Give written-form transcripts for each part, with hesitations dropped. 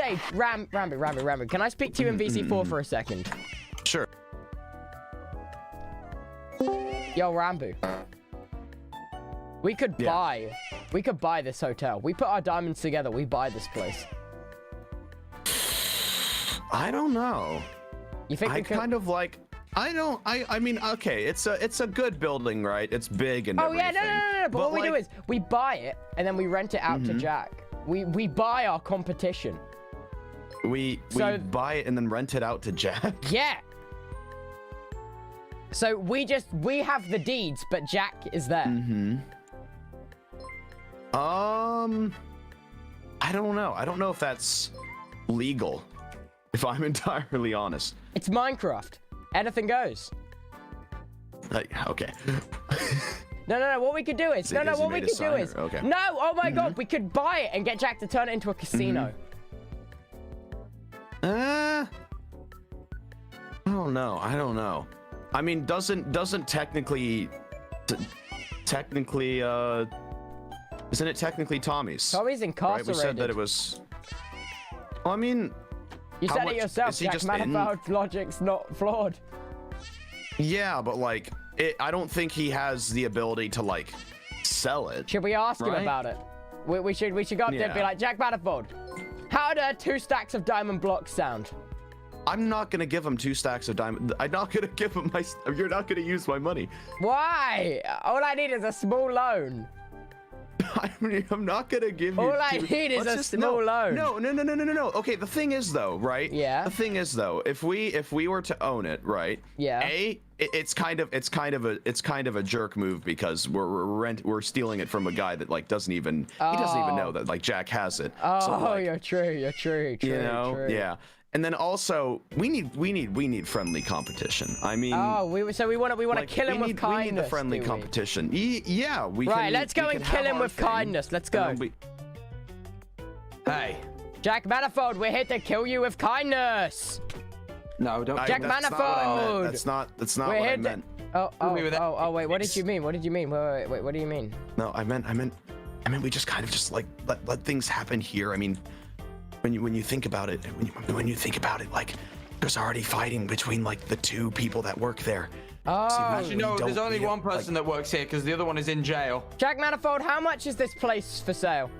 Hey, Rambo, can I speak to you in VC4 for a second? Sure. Yo, Rambo. We could buy this hotel. We put our diamonds together, we buy this place. I don't know. You think we could... kind of like... I mean, okay, it's a good building, right? It's big and everything. Yeah, no. But what we do is we buy it and then we rent it out to Jack. We buy our competition. We buy it and then rent it out to Jack? Yeah. So we have the deeds, but Jack is there. I don't know. I don't know if that's legal, if I'm entirely honest. It's Minecraft. Anything goes. Okay. No. What we could do is Okay. no. Oh my God, we could buy it and get Jack to turn it into a casino. I don't know. I mean, doesn't technically, isn't it technically Tommy's? Tommy's incarcerated. Right? We said that it was. Well, I mean, you said it yourself, Jack. Manifold logic's not flawed. Yeah, but like, I don't think he has the ability to like sell it. Should we ask him about it? We should go up there and be like, Jack Manifold, how do 2 stacks of diamond blocks sound? I'm not gonna give him 2 stacks of diamond. I'm not gonna give him my. You're not gonna use my money. Why? All I need is a small loan. I mean, I'm not gonna give you. All I need is a small loan. No. Okay, the thing is though, right? Yeah. The thing is though, if we were to own it, right? Yeah. It's kind of a jerk move because we're stealing it from a guy that like doesn't even know that like Jack has it. Oh, so, like, you're true. You know, true. Yeah. And then also we need friendly competition. I mean, we want to kill him with kindness. We need the friendly competition. Yeah, Right, let's go and kill him with kindness. Let's go. Hey, Jack Manifold, we're here to kill you with kindness. No, don't. Jack Manifold. That's not what I meant. Oh, wait, what did you mean? Wait, what do you mean? No, I meant we just kind of just like let things happen here. I mean, when you think about it, like there's already fighting between like the 2 people that work there. Actually, no, there's only one person that works here because the other one is in jail. Jack Manifold, how much is this place for sale?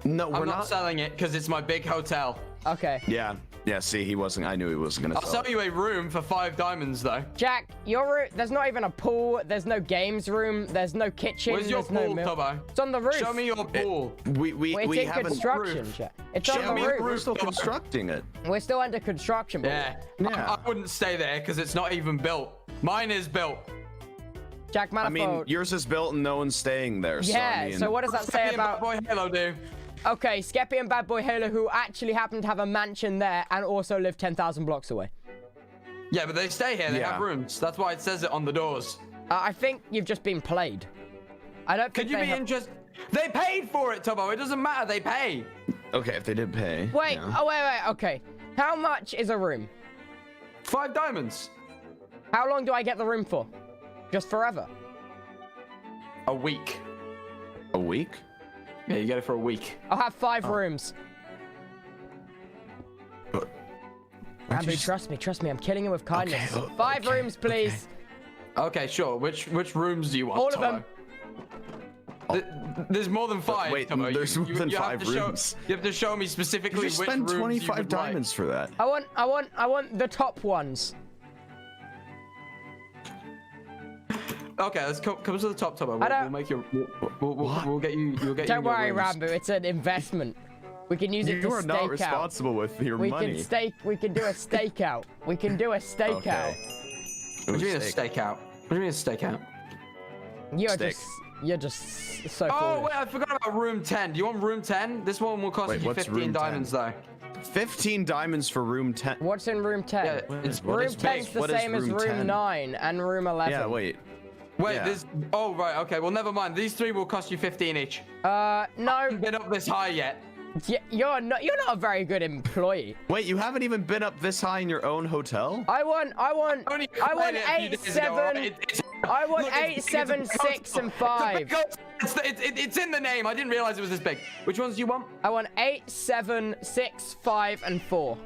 No, I'm not selling it because it's my big hotel. Okay. Yeah. See, I knew he wasn't gonna I'll sell you a room for 5 diamonds though. Jack, your room, there's not even a pool, there's no games room, there's no kitchen. Where's your pool, Tubbo? It's on the roof. Show me your pool. We have construction, Jack. It's on the roof. We're still constructing it. We're still under construction, but I wouldn't stay there because it's not even built. Mine is built. Jack Manifold. I mean, yours is built and no one's staying there. Yeah, so what does that say about... Boy Halo do? Okay, Skeppy and Bad Boy Halo, who actually happen to have a mansion there and also live 10,000 blocks away. Yeah, but they stay here. They have rooms. That's why it says it on the doors. I think you've just been played. I don't think Could you be interested? They paid for it, Tubbo. It doesn't matter. They pay. Okay, if they did pay. Wait, yeah. wait. Okay. How much is a room? 5 diamonds. How long do I get the room for? Just forever? A week. A week? Yeah, you get it for a week. I'll have 5 rooms. Rambo, trust me. I'm killing him with kindness. Okay, 5 rooms, please. Okay, sure. Which rooms do you want? All of them. There's more than 5. Wait, there's more than 5 rooms. You have to show me specifically which rooms you would like. 25 diamonds for that. I want the top ones. Okay, let's come to the top, Tubbo. We'll make you. We'll get you. Don't worry, Rambo. It's an investment. We can use it to stake out. You are not responsible with your money. We can do a stakeout. We can do a stakeout. Okay. What do you mean a stakeout? What do you mean a stakeout? You're just so. Oh wait, I forgot about room 10. Do you want room 10? This one will cost you 15 diamonds though. 15 diamonds for room 10. What's in room 10? Yeah, room 10's the same as room 9 and room 11. Yeah, wait. This. Oh right, okay. Well, never mind. These 3 will cost you 15 each. No. I haven't been up this high yet. Yeah, you're not a very good employee. Wait, you haven't even been up this high in your own hotel? I want 8, 7. I want Look, 8, 7, 6, and 5. It's in the name. I didn't realize it was this big. Which ones do you want? I want 8, 7, 6, 5, and 4.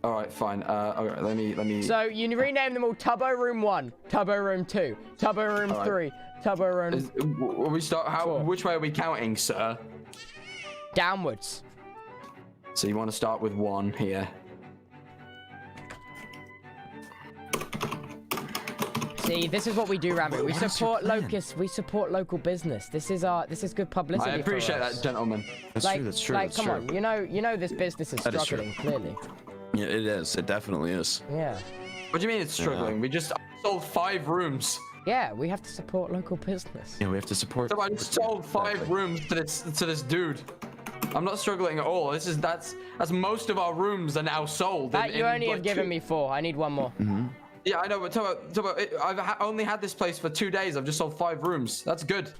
All right, fine. Okay, let me. So you rename them all Tubbo Room 1, Tubbo Room 2, Tubbo Room 3, Tubbo Room. We start. How? 4. Which way are we counting, sir? Downwards. So you want to start with 1 here. See, this is what we do, Rambo. We support Locust. We support local business. This is good publicity. I appreciate for us. that, gentlemen. That's true. That's true. Like, that's come true. on. You know this business is struggling, clearly. Yeah, it is. It definitely is. Yeah. What do you mean it's struggling? Yeah. We just sold 5 rooms. Yeah, we have to support local business. Yeah, we have to support. So I just sold 5 rooms to this dude. I'm not struggling at all. That's most of our rooms are now sold. You only have given me 4. I need 1 more. Yeah, I know, but I've only had this place for 2 days. I've just sold 5 rooms. That's good.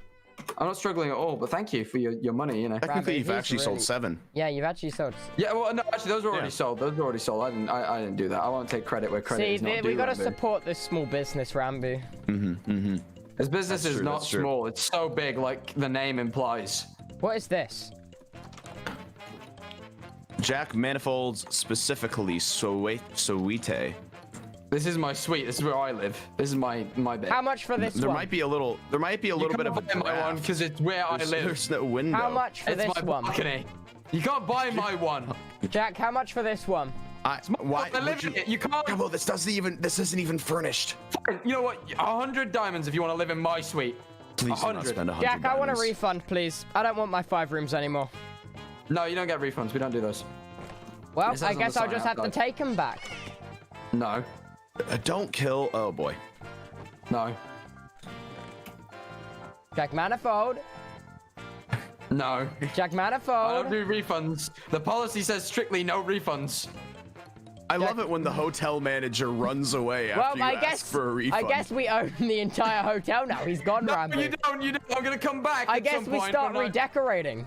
I'm not struggling at all, but thank you for your money, you know. Technically, you've actually sold 7. Yeah, you've actually sold. Yeah, well, no, actually, those were already sold. Those were already sold. I didn't do that. I won't take credit where credit is not due. We gotta support this small business, Rambo. This business is not small. It's so big, like the name implies. What is this? Jack manifolds, specifically Soite. This is my suite. This is where I live. This is my bed. How much for this There one? might be a little bit of a buy my one because it's where I live. There's no window. How much for It's this my one? balcony. You can't buy my one. Jack, how much for this one? Why? I live in it. You can't. Yeah, well, this isn't even furnished. Fine. You know what? 100 diamonds if you want to live in my suite. Please do not spend 100 Jack, I want a diamonds. refund, please. I don't want my 5 rooms anymore. No, you don't get refunds. We don't do those. Well, It says I on guess the I'll sign just have to outside. take them back. No. Don't kill. Oh boy. No. Jack Manifold. No. Jack I Manifold. don't do refunds. The policy says strictly no refunds. I love it when the hotel manager runs away after you ask for a refund. I guess we own the entire hotel now. He's gone, No, Rambo. you don't. I'm gonna come back. I at guess some we point, start but redecorating.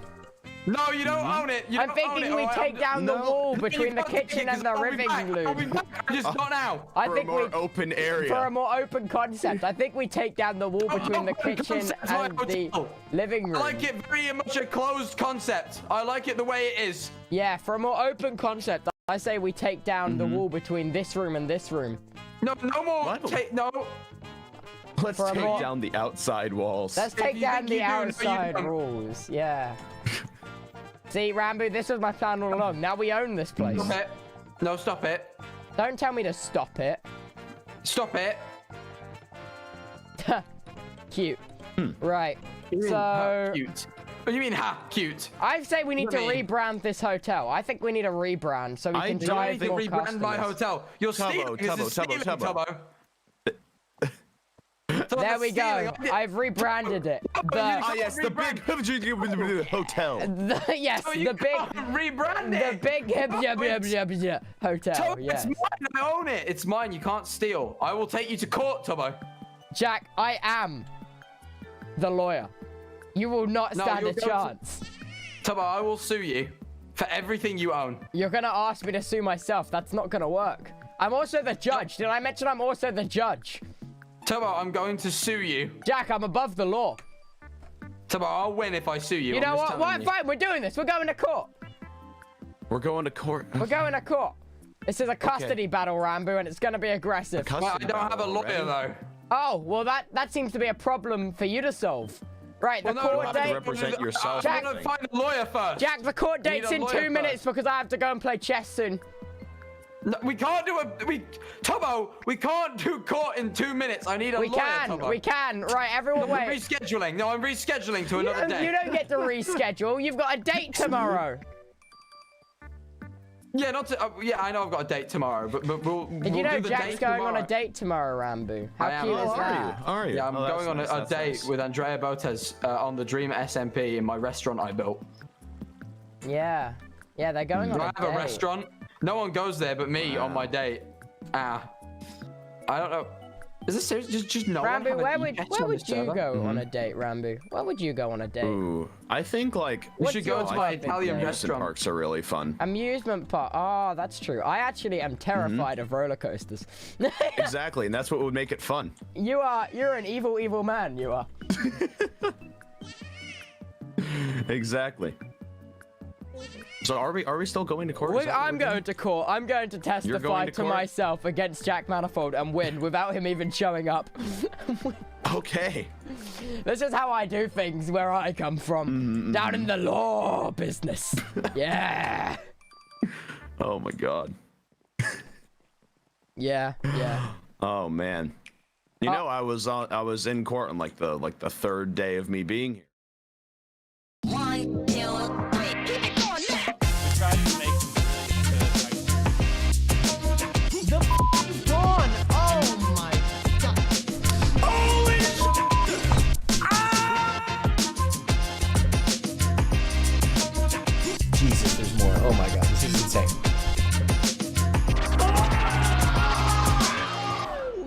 No, you don't own it. You I'm don't own thinking it, we alright? take down the wall between the you can't kitchen take it, and the 'cause I'll be living back. I'll be room. back. Just not now. I for think a more we open area. for a more open concept. I think we take down the wall between the open kitchen concept's my and the hotel. living room. I like it very much a closed concept. I like it the way it is. Yeah, for a more open concept, I say we take down the wall between this room and this room. No more. What? No. Let's for a take more- down the outside walls. Let's take you down think the you do, no, you outside don't. rules. Yeah. See, Rambo, this was my plan all along. Now we own this place. Stop it. No, stop it. Don't tell me to stop it. Stop it. Cute. Right. So Ha, cute. What do you mean, ha, cute? I say we need to What do you mean? rebrand this hotel. I think we need a rebrand so we I can do drive Think more rebrand my customers. hotel. You're Tubbo, stealing. This is Tubbo, stealing, Tubbo. There we go. I've rebranded it. Ah, yes, the big hotel. Yes, Oh, you the big, can't rebrand the it. big hotel. Tubbo, Yes. it's mine. I own it. It's mine. You can't steal. I will take you to court, Tubbo. Jack, I am the lawyer. You will not No, stand you'll a go to- chance. Tubbo, I will sue you for everything you own. You're gonna ask me to sue myself. That's not gonna work. I'm also the judge. Did I mention I'm also the judge? Tubbo, I'm going to sue you. Jack, I'm above the law. Tubbo, I'll win if I sue you. You know what? Fine, we're doing this. We're going to court. We're going to court. We're going to court. This is a custody battle, Rambo, and it's gonna be aggressive. Well, I don't have a lawyer, though. Oh, well, that seems to be a problem for you to solve. Right, the Well, no, court have to date. represent yourself. Jack- I'm going to find a lawyer first. Jack, the court We date's need a in lawyer 2 minutes first. because I have to go and play chess soon. No, we can't do Tubbo, we can't do court in 2 minutes. I need a We lawyer, can, Tubbo. we can. Right, everyone I'm wait. rescheduling. No, I'm rescheduling to another day. You don't get to reschedule. You've got a date tomorrow. Yeah, yeah, I know I've got a date tomorrow, but we'll Did you know do the Jack's date going on a tomorrow. date tomorrow, Rambo? How I am. cute Oh, is are that? Are you? Yeah, I'm Oh, that's going on nice, a that's date nice. with Andrea Botes on the Dream SMP in my restaurant I built. Yeah. Yeah, they're going on I a have a date. restaurant. No one goes there but me on my date. I don't know. Is this serious? Just no one Rambo, have an where e-bet would on this you server? go on a date, Rambo? Where would you go on a date? Ooh, I think like We What's should go your to my type of Italian date? amusement restaurant. parks are really fun. Amusement park. Oh, that's true. I actually am terrified of roller coasters. Exactly, and that's what would make it fun. You're an evil man, you are. Exactly. So are we still going to court? Is that what I'm we're doing? going to court. I'm going to testify to to court? myself against Jack Manifold and win without him even showing up. Okay. This is how I do things where I come from. Down in the law business. Yeah. Oh my god. Yeah. Oh man. You know, I was in court on like the third day of me being here. 1, 2, 3. Keep it going now. The f***ing gone. Oh my god. Holy Jesus, there's more. Oh my god, this is insane.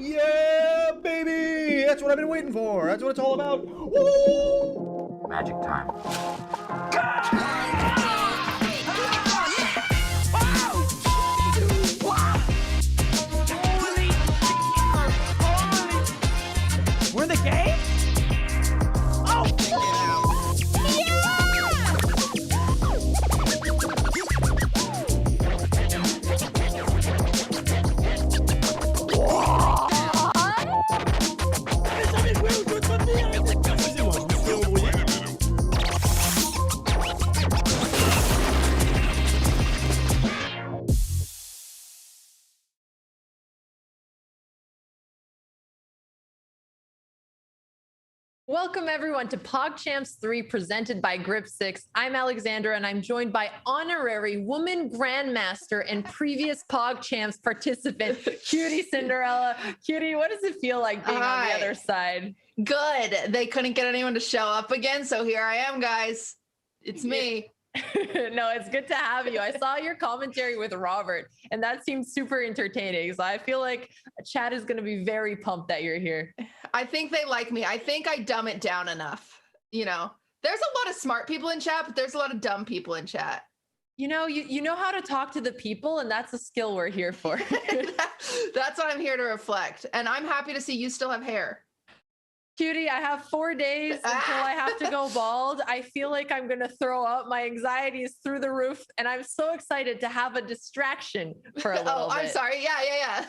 Yeah, baby! That's what I've been waiting for. That's what it's all about. Woo! Magic time. We're the game? Welcome everyone to Pog Champs 3 presented by Grip 6. I'm Alexandra and I'm joined by honorary woman grandmaster and previous Pog Champs participant, Cutie Cinderella. Cutie, what does it feel like being on the Hi. other side? Good. They couldn't get anyone to show up again, so here I am, guys. It's me. No, it's good to have you. I saw your commentary with Robert and that seemed super entertaining. So I feel like chat is going to be very pumped that you're here. I think they like me. I think I dumb it down enough. You know, there's a lot of smart people in chat, but there's a lot of dumb people in chat. You know how to talk to the people, and that's a skill we're here for. That's what I'm here to reflect. And I'm happy to see you still have hair. Cutie, I have 4 days until I have to go bald. I feel like I'm going to throw up. My anxiety is through the roof, and I'm so excited to have a distraction for a little bit. I'm sorry. Yeah.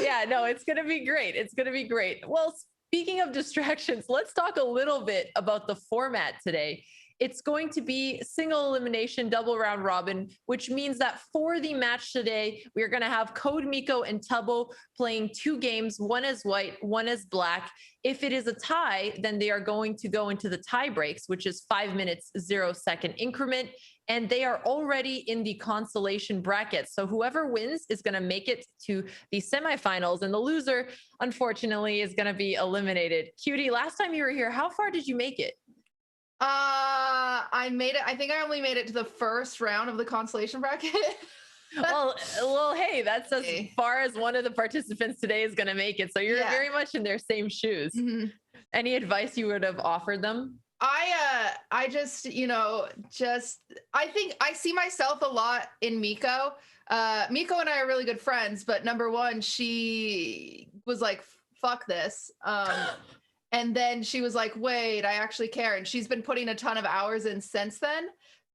Yeah, no, it's going to be great. It's going to be great. Well, speaking of distractions, let's talk a little bit about the format today. It's going to be single elimination, double round robin, which means that for the match today, we are going to have Codemiko and Tubbo playing 2 games, one as white, one as black. If it is a tie, then they are going to go into the tie breaks, which is 5 minutes, 0-second increment. And they are already in the consolation bracket. So whoever wins is going to make it to the semifinals. And the loser, unfortunately, is going to be eliminated. Cutie, last time you were here, how far did you make it? I made it. I think I only made it to the first round of the consolation bracket. well, hey, that's as Okay. far as one of the participants today is going to make it. So you're Yeah. very much in their same shoes. Mhm. Any advice you would have offered them? I just, I think I see myself a lot in Miko. Miko and I are really good friends, but number one, she was like, fuck this. And then she was like, wait, I actually care. And she's been putting a ton of hours in since then.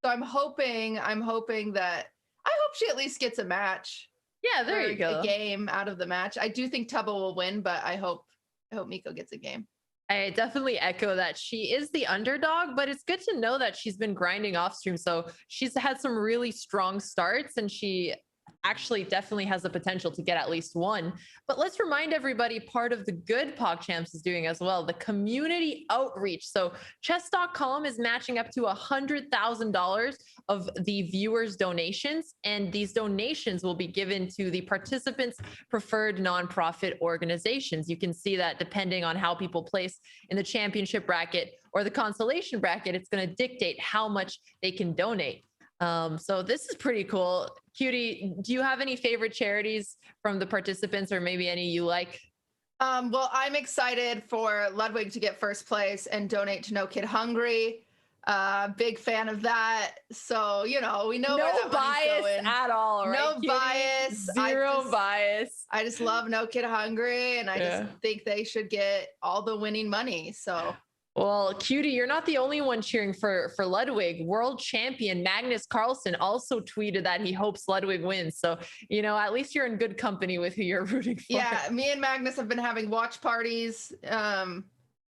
So I'm hoping that, I hope she at least gets a match. Yeah, there or you go. A game out of the match. I do think Tubbo will win, but I hope Miko gets a game. I definitely echo that. She is the underdog, but it's good to know that she's been grinding off stream. So she's had some really strong starts and she actually definitely has the potential to get at least one. But let's remind everybody part of the good Pogchamps is doing as well, the community outreach. So Chess.com is matching up to $100,000 of the viewers' donations, and these donations will be given to the participants' preferred nonprofit organizations. You can see that depending on how people place in the championship bracket or the consolation bracket, it's going to dictate how much they can donate. So this is pretty cool. Cutie, do you have any favorite charities from the participants or maybe any you like? Well, I'm excited for Ludwig to get first place and donate to No Kid Hungry. Big fan of that. So, you know, we know where No that money's bias going. at all, right? No Cutie? bias. Zero bias. I just love No Kid Hungry, and I Yeah. just think they should get all the winning money. So Well, Cutie, you're not the only one cheering for Ludwig. World champion Magnus Carlsen also tweeted that he hopes Ludwig wins. So, you know, at least you're in good company with who you're rooting for. yeah, me and Magnus have been having watch parties.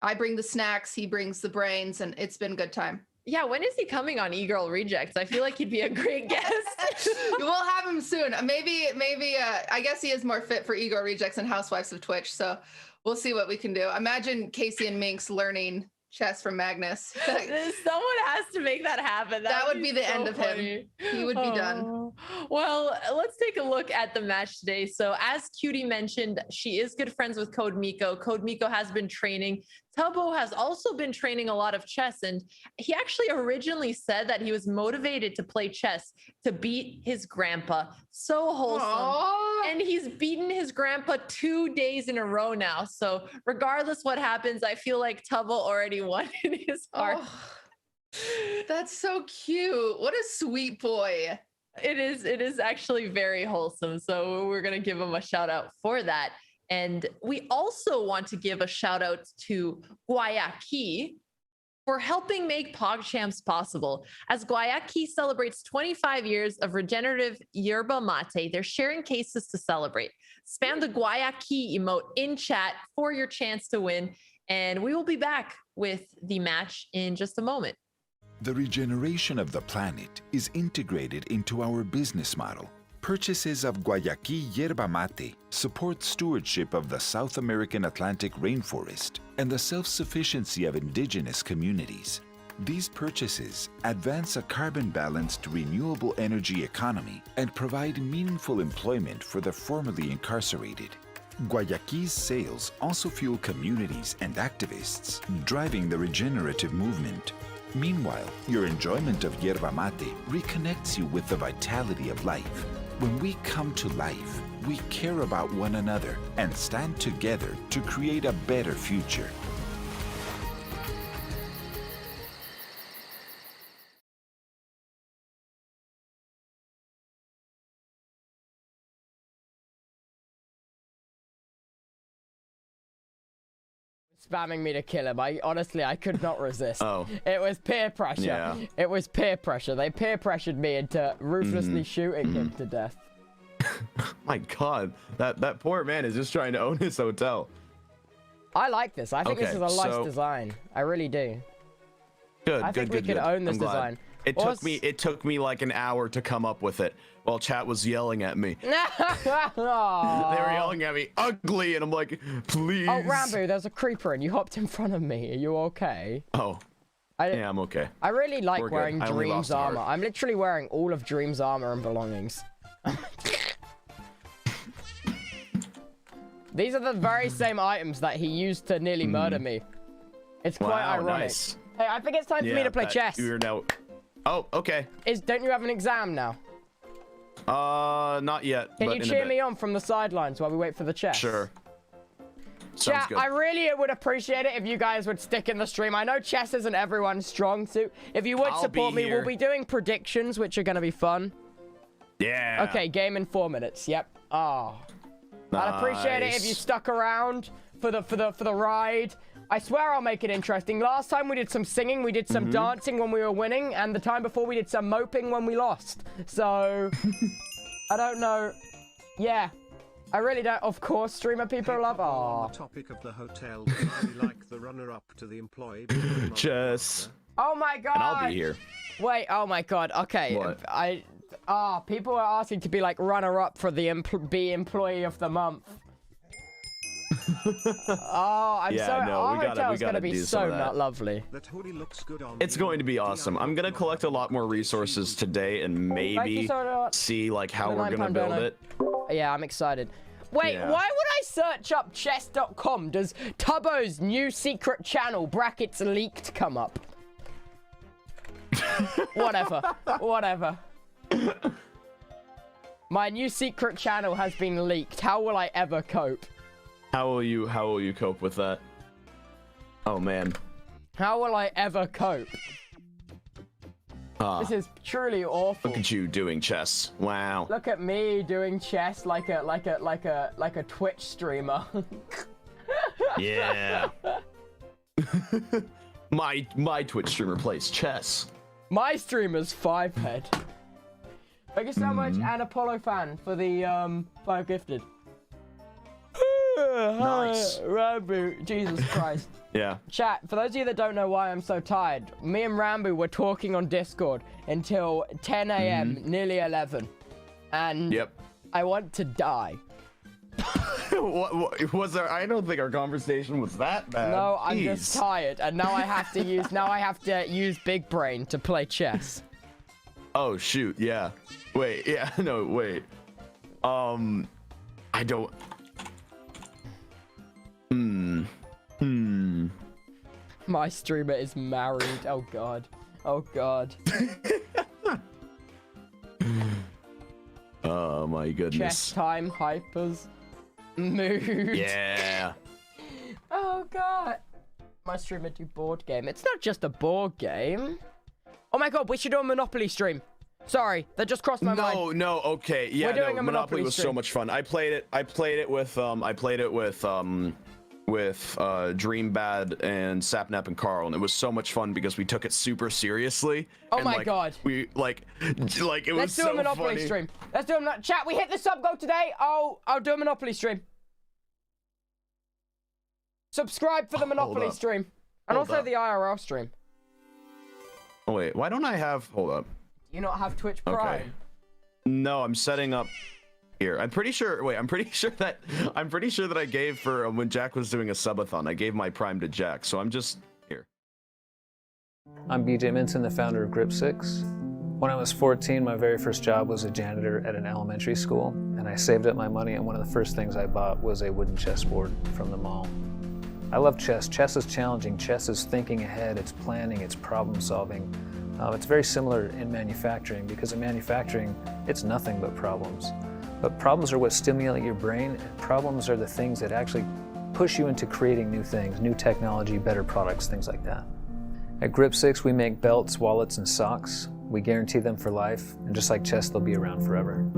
I bring the snacks, he brings the brains, and it's been a good time. Yeah, when is he coming on E-Girl Rejects? I feel like he'd be a great guest. We'll have him soon. Maybe. I guess he is more fit for Ego Rejects and Housewives of Twitch. So we'll see what we can do. Imagine Casey and Minx learning chess from Magnus. Someone has to make that happen. That would be the so end of funny. him. He would be done. Oh. Well, let's take a look at the match today. So as Cutie mentioned, she is good friends with Codemiko. Codemiko has been training. Tubbo has also been training a lot of chess, and he actually originally said that he was motivated to play chess to beat his grandpa. So wholesome. Aww. And he's beaten his grandpa 2 days in a row now. So regardless what happens, I feel like Tubbo already won in his heart. Oh, that's so cute. What a sweet boy. It is actually very wholesome. So we're going to give him a shout out for that. And we also want to give a shout out to Guayaki for helping make Pog Champs possible. As Guayaki celebrates 25 years of regenerative yerba mate, they're sharing cases to celebrate. Spam the Guayaki emote in chat for your chance to win. And we will be back with the match in just a moment. The regeneration of the planet is integrated into our business model. Purchases of Guayaki yerba mate support stewardship of the South American Atlantic rainforest and the self-sufficiency of indigenous communities. These purchases advance a carbon-balanced renewable energy economy and provide meaningful employment for the formerly incarcerated. Guayaki's sales also fuel communities and activists, driving the regenerative movement. Meanwhile, your enjoyment of yerba mate reconnects you with the vitality of life. When we come to life, we care about one another and stand together to create a better future. Spamming me to kill him. I could not resist. Oh. It was peer pressure. Yeah. It was peer pressure. They peer pressured me into ruthlessly shooting him to death. My God, that poor man is just trying to own his hotel. I like this. I think this Okay, is a nice so- design. I really do. Good, I think good, we good, could good. own this I'm glad. design. It took me like an hour to come up with it while chat was yelling at me. They were yelling at me ugly, and I'm like, please. Oh, Rambo, there's a creeper and you hopped in front of me. Are you okay? Oh, yeah, I'm okay. I really like We're good. wearing I only Dream's lost a heart. armor. I'm literally wearing all of Dream's armor and belongings. These are the very same items that he used to nearly murder me. It's quite Wow, ironic. nice. Hey, I think it's time for me to play chess. You're now. Oh, okay. Don't you have an exam now? Not yet. Can but you in a cheer bit. me on from the sidelines while we wait for the chess? Sure. Sounds Yeah, good. I really would appreciate it if you guys would stick in the stream. I know chess isn't everyone's strong suit. If you would I'll support be me, we'll here. be doing predictions, which are going to be fun. Yeah. Okay, game in 4 minutes. Yep. Oh. I'd appreciate it if you Nice. stuck around for the ride. I swear I'll make it interesting. Last time we did some singing, we did some dancing when we were winning, and the time before we did some moping when we lost. So, I don't know. Yeah. I really don't. Of course, streamer people love. On Oh. the topic of the hotel, I like the runner-up to the employee. becoming Chess. Oh my god. And I'll be here. Wait. Oh my god. Okay. What? People are asking to be like runner-up for the employee of the month. Oh, I'm Yeah, so. no, Our we gotta hotel's gonna do be some so of that. not lovely. That hoodie looks good on It's you. going to be awesome. I'm gonna collect a lot more resources today and Thank you maybe so much. see like how The we're gonna £9 build donor. it. Yeah, I'm excited. Wait, Yeah. why would I search up Chess.com? Does Tubbo's new secret channel brackets leaked come up? Whatever. Whatever. My new secret channel has been leaked. How will I ever cope? How will you cope with that? Oh man. How will I ever cope? This is truly awful. Look at you doing chess. Wow. Look at me doing chess like a Twitch streamer. Yeah. my Twitch streamer plays chess. My streamer's 5-head. Thank you so much, an Apollo fan, for the 5 gifted. Nice. Rambo, Jesus Christ. Yeah. Chat, for those of you that don't know why I'm so tired, me and Rambo were talking on Discord until 10 a.m., nearly 11. And I want to die. what was there? I don't think our conversation was that bad. No, I'm just tired, and now I have to use big brain to play chess. Oh shoot, yeah. Wait, yeah, no, wait. I don't. My streamer is married. Oh god. Oh god. Oh my goodness. Chess time, hypers, mood. Yeah. Oh god. My streamer do board game. It's not just a board game. Oh my god, we should do a Monopoly stream. Sorry, that just crossed my mind. No, okay. Yeah, We're doing no, a Monopoly was stream. so much fun. I played it with Dreambad and Sapnap and Carl, and it was so much fun because we took it super seriously. Oh and, my like, god. We like it was so funny. Let's do a Monopoly stream. Let's do a chat. We hit the sub goal today. I'll do a Monopoly stream. Subscribe for the Monopoly stream, and Hold also up. the IRL stream. Oh wait, why don't I have? Hold up. Do you not have Twitch Prime? Okay. No, I'm setting up here. I'm pretty sure. Wait, I'm pretty sure that I gave for when Jack was doing a subathon. I gave my Prime to Jack, so I'm just here. I'm BJ Minton, the founder of Grip 6. When I was 14, my very first job was a janitor at an elementary school, and I saved up my money, and one of the first things I bought was a wooden chessboard from the mall. I love chess. Chess is challenging. Chess is thinking ahead. It's planning. It's problem solving. It's very similar in manufacturing, because in manufacturing, it's nothing but problems. But problems are what stimulate your brain, and problems are the things that actually push you into creating new things, new technology, better products, things like that. At Grip 6, we make belts, wallets, and socks. We guarantee them for life, and just like chess, they'll be around forever.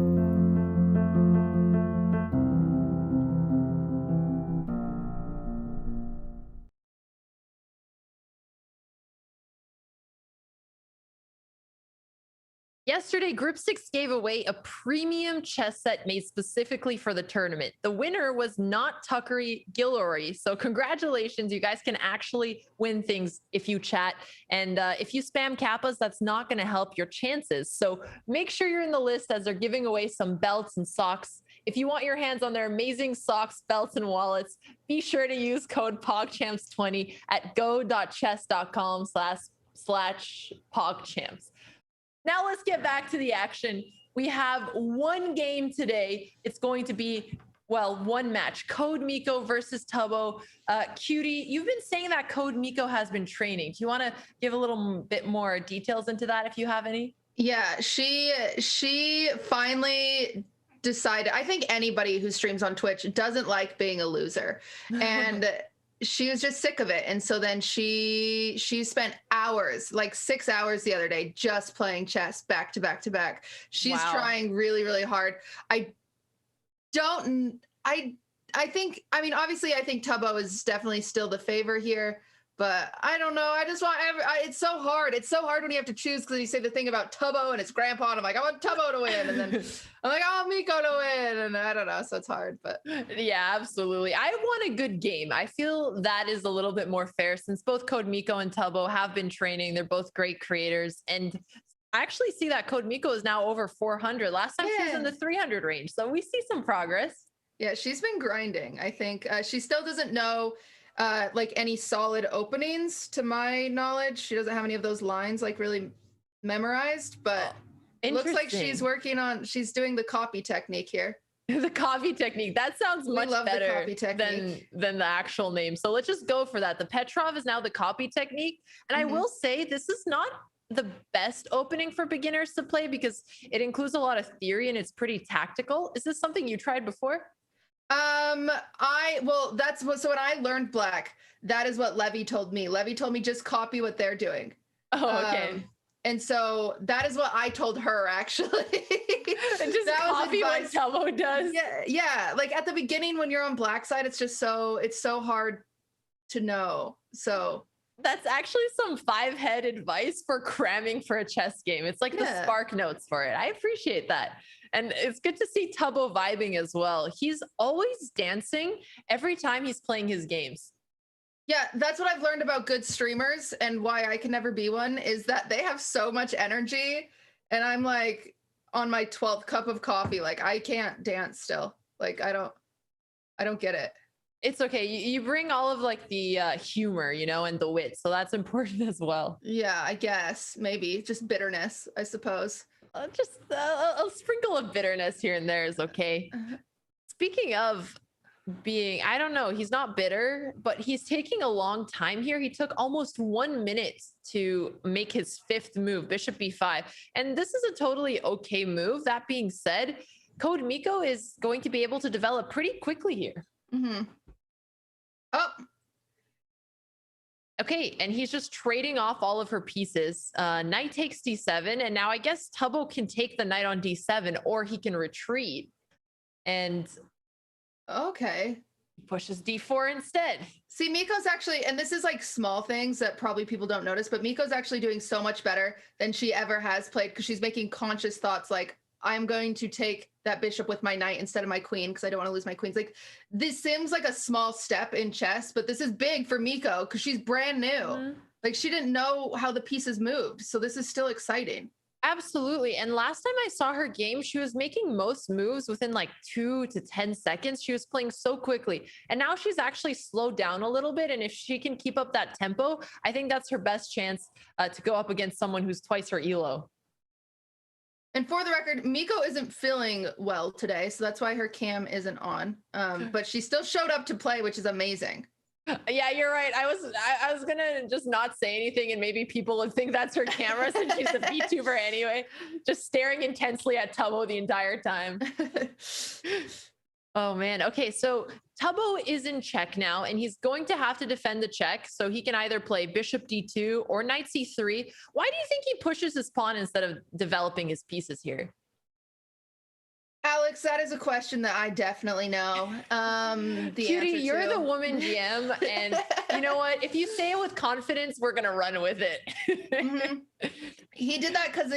Yesterday, Group 6 gave away a premium chess set made specifically for the tournament. The winner was not Tuckery Gillory, so congratulations. You guys can actually win things if you chat. And if you spam kappas, that's not going to help your chances. So make sure you're in the list as they're giving away some belts and socks. If you want your hands on their amazing socks, belts, and wallets, be sure to use code PogChamps20 at go.chess.com/Pogchamps. Now let's get back to the action. We have one game today. It's going to be, well, one match. Codemiko versus Tubbo. Cutie, you've been saying that Codemiko has been training. Do you want to give a little bit more details into that if you have any? Yeah, she finally decided. I think anybody who streams on Twitch doesn't like being a loser. And she was just sick of it. And so then she spent hours, like 6 hours the other day, just playing chess back to back to back. She's trying really, really hard. I think, I mean, obviously I think Tubbo is definitely still the favor here, but I don't know. I just want, it's so hard. It's so hard when you have to choose, because you say the thing about Tubbo and his grandpa, and I'm like, I want Tubbo to win. And then I'm like, I want Miko to win. And I don't know. So it's hard, but. Yeah, absolutely. I want a good game. I feel that is a little bit more fair since both Codemiko and Tubbo have been training. They're both great creators. And I actually see that Codemiko is now over 400. Last time she was in the 300 range. So we see some progress. Yeah, she's been grinding. I think she still doesn't know like any solid openings, to my knowledge. She doesn't have any of those lines like really memorized, but it looks like she's doing the copy technique here. The copy technique. That sounds much better the copy technique than the actual name. So let's just go for that. The Petrov is now the copy technique. And I will say this is not the best opening for beginners to play because it includes a lot of theory and it's pretty tactical. Is this something you tried before? That's what. So when I learned black, that is what Levy told me. Levy told me just copy what they're doing. Oh, okay. And so that is what I told her actually. And just That was copy what advice. Tubbo does. Yeah. Like at the beginning when you're on black side, it's so hard to know. So That's actually some 5-head advice for cramming for a chess game. It's like the spark notes for it. I appreciate that. And it's good to see Tubbo vibing as well. He's always dancing every time he's playing his games. yeah, that's what I've learned about good streamers and why I can never be one is that they have so much energy. And I'm like on my 12th cup of coffee, like I can't dance still. Like I don't get it. It's okay. You bring all of like the humor, you know, and the wit. So that's important as well. Yeah, I guess maybe just bitterness, I suppose. Just a sprinkle of bitterness here and there is okay. Speaking of being, I don't know, he's not bitter, but he's taking a long time here. He took almost 1 minute to make his 5th move, Bishop B5. And this is a totally okay move. That being said, Codemiko is going to be able to develop pretty quickly here. Mm-hmm. Oh. Okay, and he's just trading off all of her pieces. Knight takes d7, and now I guess Tubbo can take the knight on d7, or he can retreat. And okay, pushes d4 instead. See, Miko's actually, and this is like small things that probably people don't notice, but Miko's actually doing so much better than she ever has played because she's making conscious thoughts like, I'm going to take that bishop with my knight instead of my queen because I don't want to lose my queens. Like this seems like a small step in chess, but this is big for Miko because she's brand new. Mm-hmm. Like she didn't know how the pieces moved. So this is still exciting. Absolutely. And last time I saw her game, she was making most moves within like 2 to 10 seconds. She was playing so quickly. And now she's actually slowed down a little bit. And if she can keep up that tempo, I think that's her best chance to go up against someone who's twice her elo. And for the record, Miko isn't feeling well today, so that's why her cam isn't on. But she still showed up to play, which is amazing. Yeah, you're right. I was gonna just not say anything, and maybe people would think that's her camera since she's a VTuber anyway, just staring intensely at Tubbo the entire time. Oh man. Okay, so Tubbo is in check now, and he's going to have to defend the check. So he can either play bishop d2 or knight c3. Why do you think he pushes his pawn instead of developing his pieces here? Alex, that is a question that I definitely know. Cutie, you're the woman GM, and you know what? If you say it with confidence, we're gonna run with it. Mm-hmm. He did that because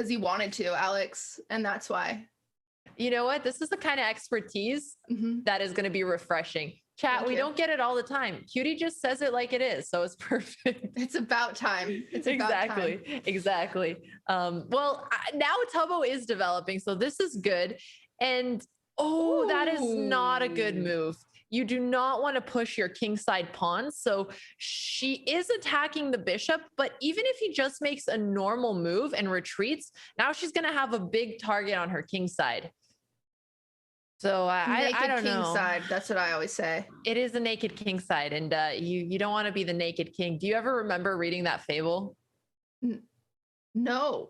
he wanted to, Alex, and that's why. You know what? This is the kind of expertise that is going to be refreshing. Chat, we don't get it all the time. Cutie just says it like it is, so it's perfect. It's about time. It's exactly, about time. Exactly. Well, now Tubbo is developing, so this is good. And that is not a good move. You do not want to push your kingside pawns. So she is attacking the bishop, but even if he just makes a normal move and retreats, now she's going to have a big target on her kingside. So I don't know. King side. That's what I always say. It is a naked king side, and you don't want to be the naked king. Do you ever remember reading that fable? No.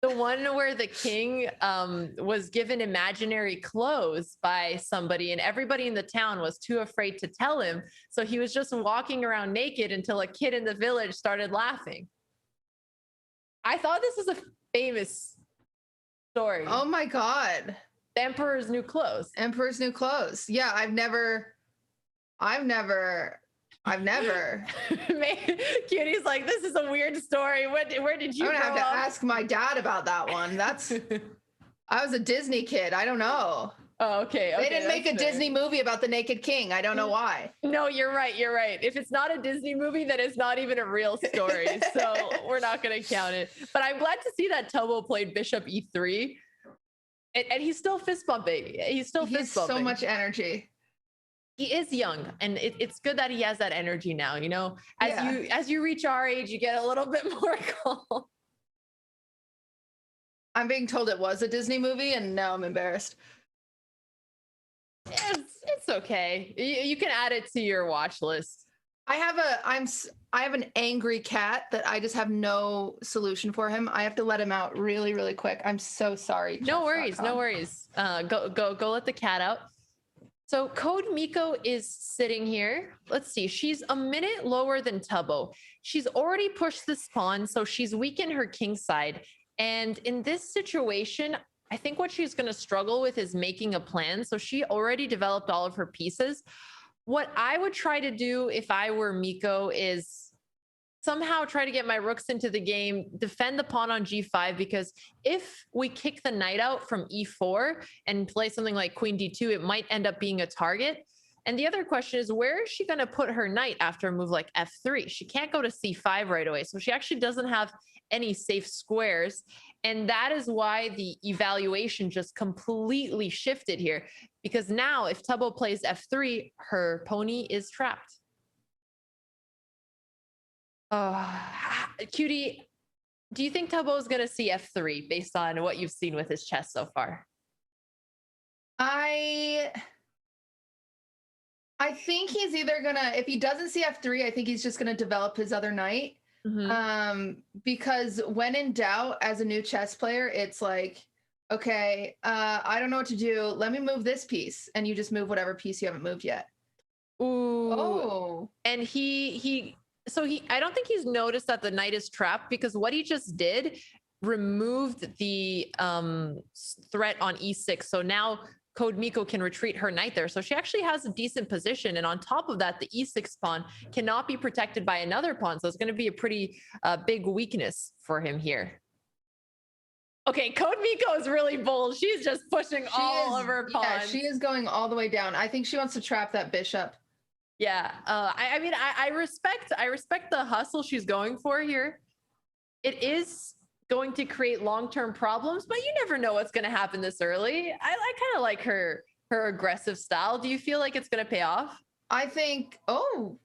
The one where the king was given imaginary clothes by somebody, and everybody in the town was too afraid to tell him. So he was just walking around naked until a kid in the village started laughing. I thought this was a famous story. Oh my God. The Emperor's New Clothes. Emperor's New Clothes. Yeah, I've never. Cutie's like, this is a weird story. Where did you? I'm gonna have to ask my dad about that one. I was a Disney kid. I don't know. Oh, okay. They didn't make a Disney movie about the naked king. I don't know why. No, you're right. You're right. If it's not a Disney movie, then it's not even a real story. So we're not going to count it. But I'm glad to see that Tubbo played Bishop E3. And he's still fist bumping. He's still fist bumping. So much energy. He is young, and it's good that he has that energy now. You know, as you reach our age, you get a little bit more calm. I'm being told it was a Disney movie, and now I'm embarrassed. It's okay. You can add it to your watch list. I have an angry cat that I just have no solution for him. I have to let him out really, really quick. I'm so sorry. No worries. No worries. Go let the cat out. So Codemiko is sitting here. Let's see. She's a minute lower than Tubbo. She's already pushed this pawn, so she's weakened her king side. And in this situation, I think what she's going to struggle with is making a plan. So she already developed all of her pieces. What I would try to do if I were Miko is somehow try to get my rooks into the game, defend the pawn on g5, because if we kick the knight out from e4 and play something like queen d2, it might end up being a target. And the other question is, where is she going to put her knight after a move like f3? She can't go to c5 right away. So she actually doesn't have any safe squares. And that is why the evaluation just completely shifted here. Because now if Tubbo plays f3, her pony is trapped. Cutie, do you think Tubbo is going to see f3 based on what you've seen with his chess so far? I think he's either gonna, if he doesn't see f3, I think he's just gonna develop his other knight. Because when in doubt, as a new chess player, it's like, okay, I don't know what to do. Let me move this piece, and you just move whatever piece you haven't moved yet. Ooh. Oh. And I don't think he's noticed that the knight is trapped, because what he just did removed the threat on e6. So now Codemiko can retreat her knight there. So she actually has a decent position. And on top of that, the e6 pawn cannot be protected by another pawn. So it's going to be a pretty big weakness for him here. Okay, Codemiko is really bold. She's just pushing all of her pawns. Yeah, she is going all the way down. I think she wants to trap that bishop. Yeah, I mean, I respect the hustle she's going for here. It is going to create long-term problems, but you never know what's going to happen this early. I kind of like her aggressive style. Do you feel like it's going to pay off? I think. Oh,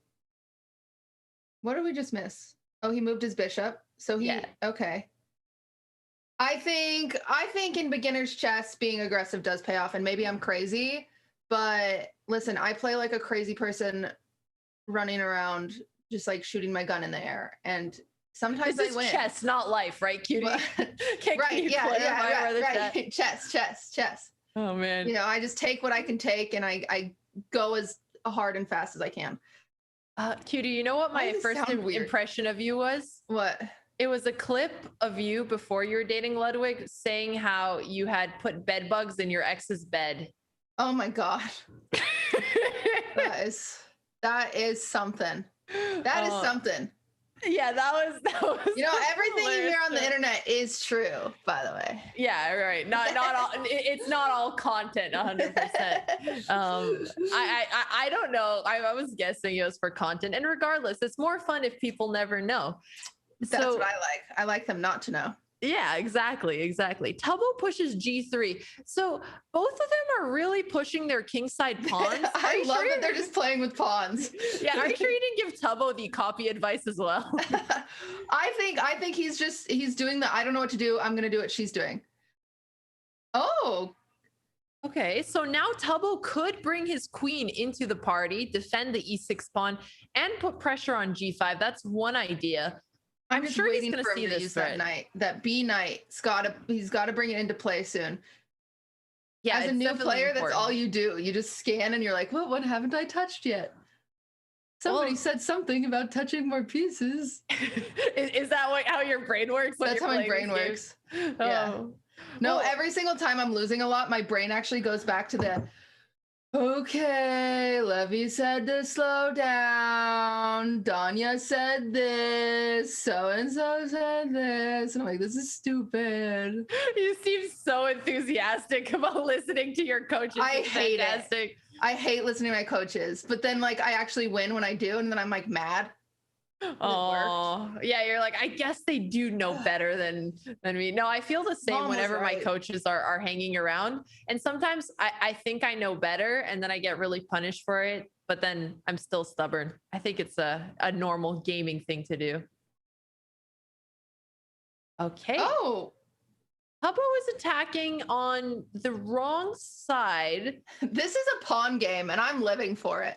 what did we just miss? Oh, he moved his bishop. So okay. I think in beginner's chess, being aggressive does pay off, and maybe I'm crazy. But listen, I play like a crazy person running around, just like shooting my gun in the air. And sometimes this I win. Is chess, not life, right, Cutie? Right, right. Chess. Oh, man. You know, I just take what I can take, and I go as hard and fast as I can. Cutie, you know what my first impression of you was? What? It was a clip of you before you were dating Ludwig saying how you had put bed bugs in your ex's bed. Oh my God. that is something. That is something. Yeah, that was you know, everything you hear on the internet is true, by the way. Yeah, right. Not all, it's not all content 100%. I don't know. I was guessing it was for content. And regardless, it's more fun if people never know. That's what I like. I like them not to know. Yeah, exactly. Tubbo pushes g3. So both of them are really pushing their kingside pawns. I love that they're just playing with pawns. Yeah, are you sure you didn't give Tubbo the copy advice as well? I think he's doing the I don't know what to do. I'm gonna do what she's doing. Oh. Okay, so now Tubbo could bring his queen into the party, defend the e6 pawn, and put pressure on g5. That's one idea. I'm just sure waiting he's for him to use that knight. That B knight. He's got to bring it into play soon. Yeah, as a new player, that's all you do. You just scan and you're like, well, what haven't I touched yet? Somebody said something about touching more pieces. Is that how your brain works? That's how my brain works. Yeah. Oh. No, every single time I'm losing a lot, my brain actually goes back to the, okay, Levy said to slow down. Danya said this. So-and-so said this. And I'm like, this is stupid. You seem so enthusiastic about listening to your coaches. I hate it. I hate listening to my coaches. But then, like, I actually win when I do. And then I'm, like, mad. Oh, yeah. You're like, I guess they do know better than me. No, I feel the same whenever my coaches are hanging around. And sometimes I think I know better and then I get really punished for it. But then I'm still stubborn. I think it's a normal gaming thing to do. Okay. Oh. Tubbo is attacking on the wrong side. This is a pawn game and I'm living for it.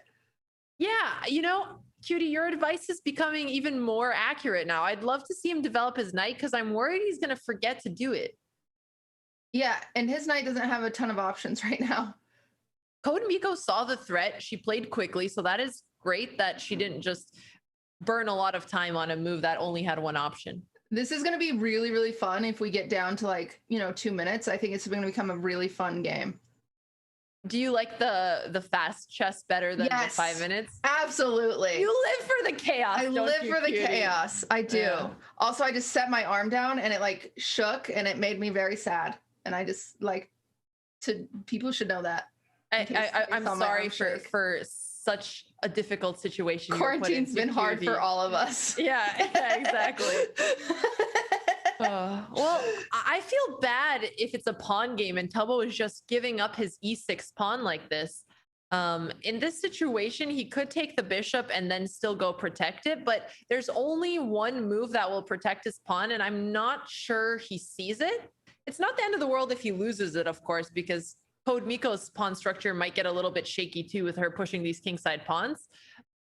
Yeah. You know, Cutie, your advice is becoming even more accurate now. I'd love to see him develop his knight because I'm worried he's going to forget to do it. Yeah, and his knight doesn't have a ton of options right now. Codemiko saw the threat. She played quickly, so that is great that she didn't just burn a lot of time on a move that only had one option. This is going to be really, really fun if we get down to like, 2 minutes. I think it's going to become a really fun game. Do you like the fast chess better than the 5 minutes? Absolutely. You live for the chaos. I live for the chaos. I do. Yeah. Also, I just set my arm down and it like shook and it made me very sad. And I just people should know that. I'm sorry for such a difficult situation. Quarantine's been hard for all of us. Yeah, exactly. Well, I feel bad if it's a pawn game and Tubbo is just giving up his e6 pawn like this. In this situation, he could take the bishop and then still go protect it, but there's only one move that will protect his pawn, and I'm not sure he sees it. It's not the end of the world if he loses it, of course, because Codemiko's pawn structure might get a little bit shaky too with her pushing these kingside pawns.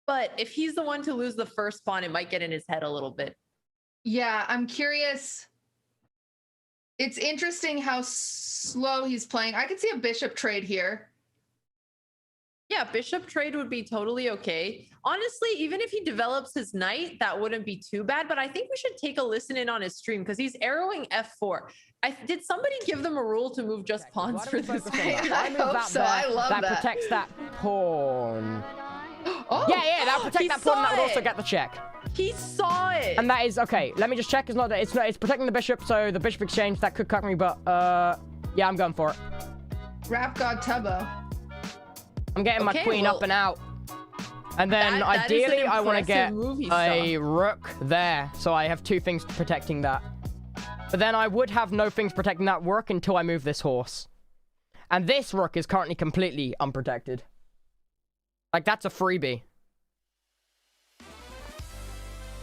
But if he's the one to lose the first pawn, it might get in his head a little bit. Yeah, I'm curious. It's interesting how slow he's playing. I could see a bishop trade here. Yeah, bishop trade would be totally okay. Honestly, even if he develops his knight, that wouldn't be too bad. But I think we should take a listen in on his stream because he's arrowing f4. Did somebody give them a rule to move just pawns for this game? I hope so. I love that. That protects that pawn. Oh, yeah, that'll protect that pawn and that would also get the check. He saw it. And that is okay. Let me just check. It's protecting the bishop, so the bishop exchange that could cut me, but yeah, I'm going for it. Rap God Tubbo. I'm getting my queen up and out. And then ideally I want to get a rook there. So I have 2 things protecting that. But then I would have no things protecting that rook until I move this horse. And this rook is currently completely unprotected. Like, that's a freebie.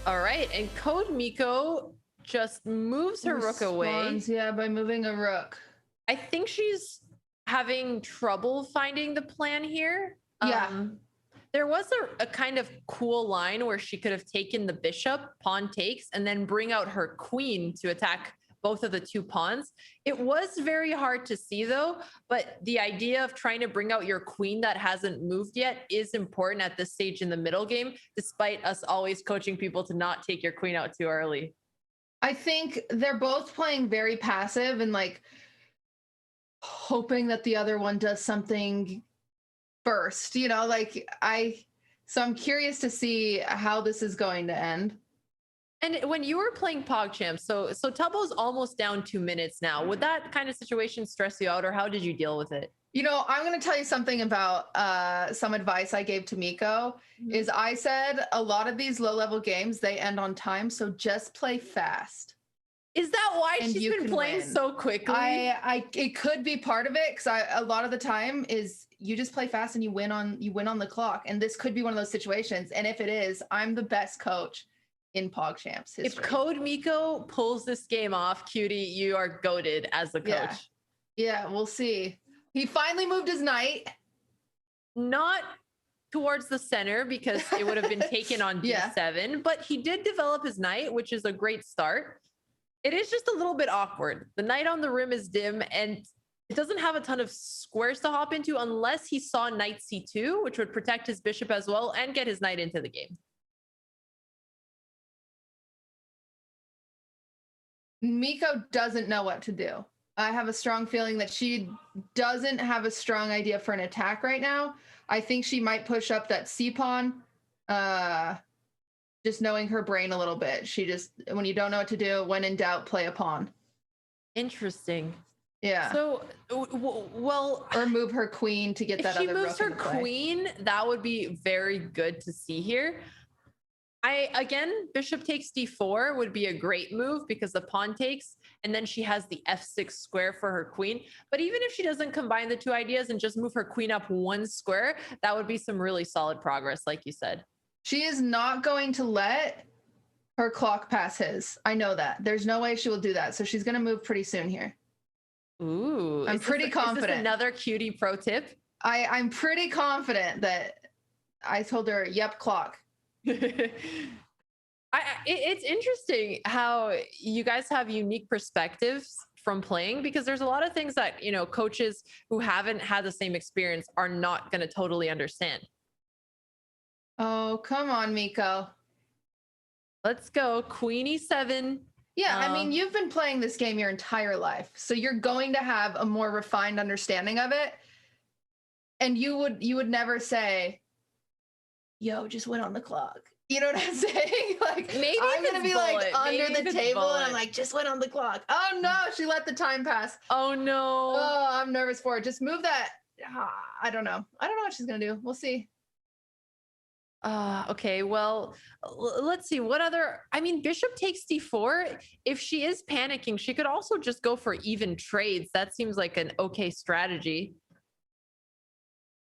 All right, and Codemiko just moves her rook away. Yeah, by moving a rook. I think she's having trouble finding the plan here. Yeah. There was a kind of cool line where she could have taken the bishop, pawn takes, and then bring out her queen to attack both of the 2 pawns. It was very hard to see though, but the idea of trying to bring out your queen that hasn't moved yet is important at this stage in the middle game, despite us always coaching people to not take your queen out too early. I think they're both playing very passive and like hoping that the other one does something first, so I'm curious to see how this is going to end. And when you were playing Pogchamps, so Tubbo's almost down 2 minutes now. Would that kind of situation stress you out, or how did you deal with it? I'm going to tell you something about some advice I gave to Miko. Is I said a lot of these low-level games, they end on time, so just play fast. Is that why she's been playing so quickly? It could be part of it, because a lot of the time is you just play fast and you win on the clock, and this could be one of those situations. And if it is, I'm the best coach in Pogchamps history. If Codemiko pulls this game off, Cutie, you are goated as the coach. Yeah, we'll see. He finally moved his knight. Not towards the center because it would have been taken on d7, but he did develop his knight, which is a great start. It is just a little bit awkward. The knight on the rim is dim and it doesn't have a ton of squares to hop into unless he saw knight c2, which would protect his bishop as well and get his knight into the game. Miko doesn't know what to do. I have a strong feeling that she doesn't have a strong idea for an attack right now. I think she might push up that c pawn. Just knowing her brain a little bit. She just, when you don't know what to do, when in doubt, play a pawn. Interesting. Yeah. So, well, or move her queen to get that other rook. If she moves her queen, that would be very good to see here. Again, bishop takes d4 would be a great move because the pawn takes, and then she has the f6 square for her queen. But even if she doesn't combine the 2 ideas and just move her queen up 1 square, that would be some really solid progress, like you said. She is not going to let her clock pass his. I know that. There's no way she will do that. So she's going to move pretty soon here. Ooh. I'm pretty confident. Is this another cutie pro tip? I'm pretty confident that I told her, yep, clock. It's interesting how you guys have unique perspectives from playing, because there's a lot of things that, you know, coaches who haven't had the same experience are not going to totally understand. Oh, come on, Miko. Let's go. Queen E7. Yeah, I mean, you've been playing this game your entire life, so you're going to have a more refined understanding of it. And you would never say, yo, just went on the clock. You know what I'm saying? Like, maybe I'm gonna be like under the table bullet. and I'm like, just went on the clock. Oh no, she let the time pass. Oh no. Oh, I'm nervous for it. Just move that. I don't know. I don't know what she's gonna do. We'll see. Okay, well, let's see what other, I mean, bishop takes d4. If she is panicking, she could also just go for even trades. That seems like an okay strategy.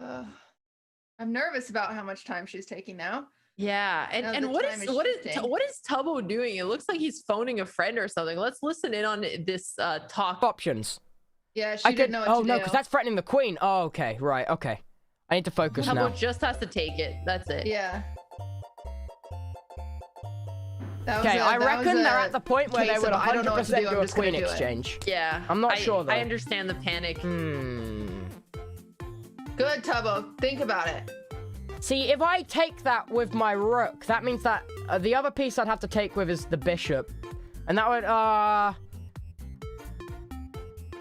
I'm nervous about how much time she's taking now. Yeah, and what is Tubbo doing? It looks like he's phoning a friend or something. Let's listen in on this talk. Options. Yeah, she didn't know what to do. Oh no, because that's threatening the queen. Oh, okay, right, okay. I need to focus now. Tubbo just has to take it. That's it. Yeah. Okay, I reckon they're at the point where they would 100% do a queen exchange. Yeah. I'm not sure though. I understand the panic. Good, Tubbo. Think about it. See, if I take that with my rook, that means that the other piece I'd have to take with is the bishop. And that would,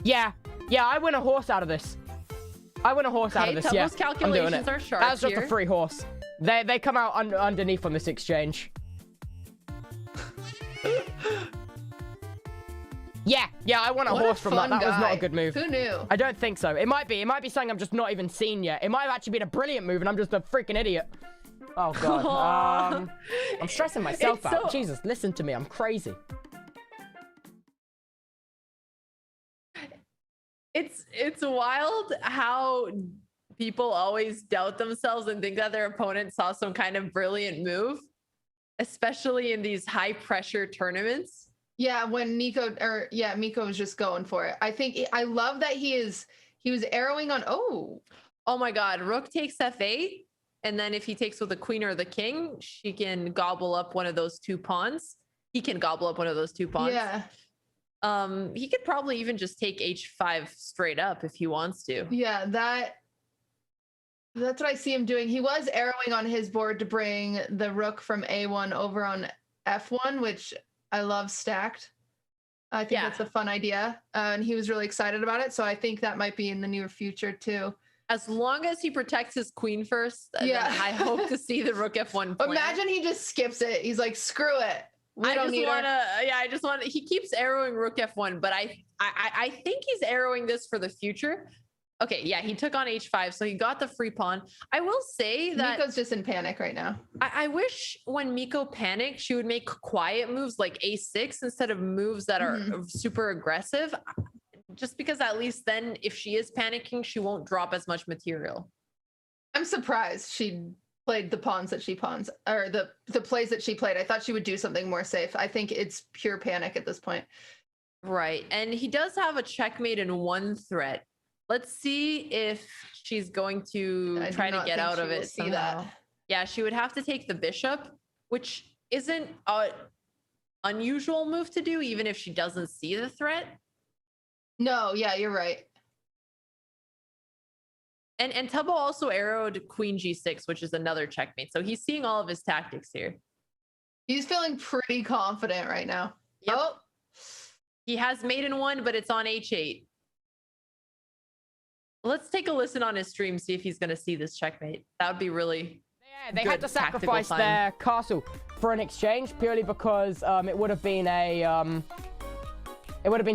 Yeah, I win a horse out of this. I win a horse out of this, yeah. Tubbo's calculations are sharp. That's just a free horse. They come out underneath on this exchange. Yeah, I want a horse from that. That was not a good move. Who knew? I don't think so. It might be something I'm just not even seen yet. It might have actually been a brilliant move and I'm just a freaking idiot. Oh god. I'm stressing myself out. Jesus, listen to me. I'm crazy. It's wild how people always doubt themselves and think that their opponent saw some kind of brilliant move, especially in these high pressure tournaments. Yeah, when Miko was just going for it. I love that he was arrowing on. Oh my god, rook takes f8, and then if he takes with the queen or the king, she can gobble up one of those two pawns. He can gobble up one of those two pawns. Yeah. He could probably even just take h5 straight up if he wants to. Yeah, that's what I see him doing. He was arrowing on his board to bring the rook from a1 over on f1, which I love stacked. I think that's a fun idea. And he was really excited about it. So I think that might be in the near future too. As long as he protects his queen first, yeah. I hope to see the rook f1 plan. Imagine he just skips it. He's like, screw it. I just want to, he keeps arrowing rook f1, but I think he's arrowing this for the future. Okay, yeah, he took on h5, so he got the free pawn. I will say that Miko's just in panic right now. I wish when Miko panicked, she would make quiet moves like a6 instead of moves that are super aggressive. Just because at least then, if she is panicking, she won't drop as much material. I'm surprised she played the pawns that she pawns, or the plays that she played. I thought she would do something more safe. I think it's pure panic at this point. Right, and he does have a checkmate in one threat. Let's see if she's going to try to get out of it somehow. Yeah, she would have to take the bishop, which isn't an unusual move to do, even if she doesn't see the threat. No, yeah, you're right. And Tubbo also arrowed queen g6, which is another checkmate. So he's seeing all of his tactics here. He's feeling pretty confident right now. Yep. Oh, he has mate in one, but it's on h8. Let's take a listen on his stream, see if he's going to see this checkmate. That would be really they had to sacrifice their castle for an exchange purely because it would have been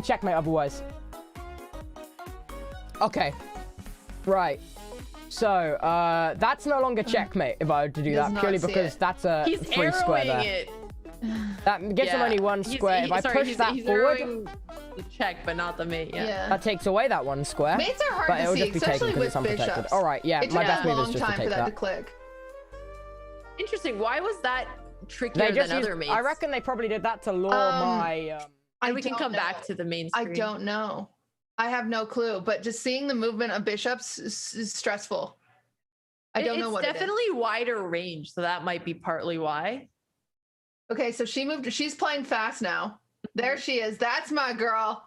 checkmate otherwise. Okay. Right. So, that's no longer checkmate if I were to do that, purely because that's a free square there. It. That gives him only one square. If I push that forward... the check, but not the mate. Yeah. That takes away that one square. Mates are hard but to it'll see, just be taken because it's unprotected. All right, yeah. My best move is just to take that. To click. Interesting. Why was that trickier than other mates? I reckon they probably did that to lure my. And we can come back to the main screen. I don't know. I have no clue. But just seeing the movement of bishops is stressful. I don't know what it is. It's definitely wider range, so that might be partly why. Okay, so she moved. She's playing fast now. There she is. That's my girl.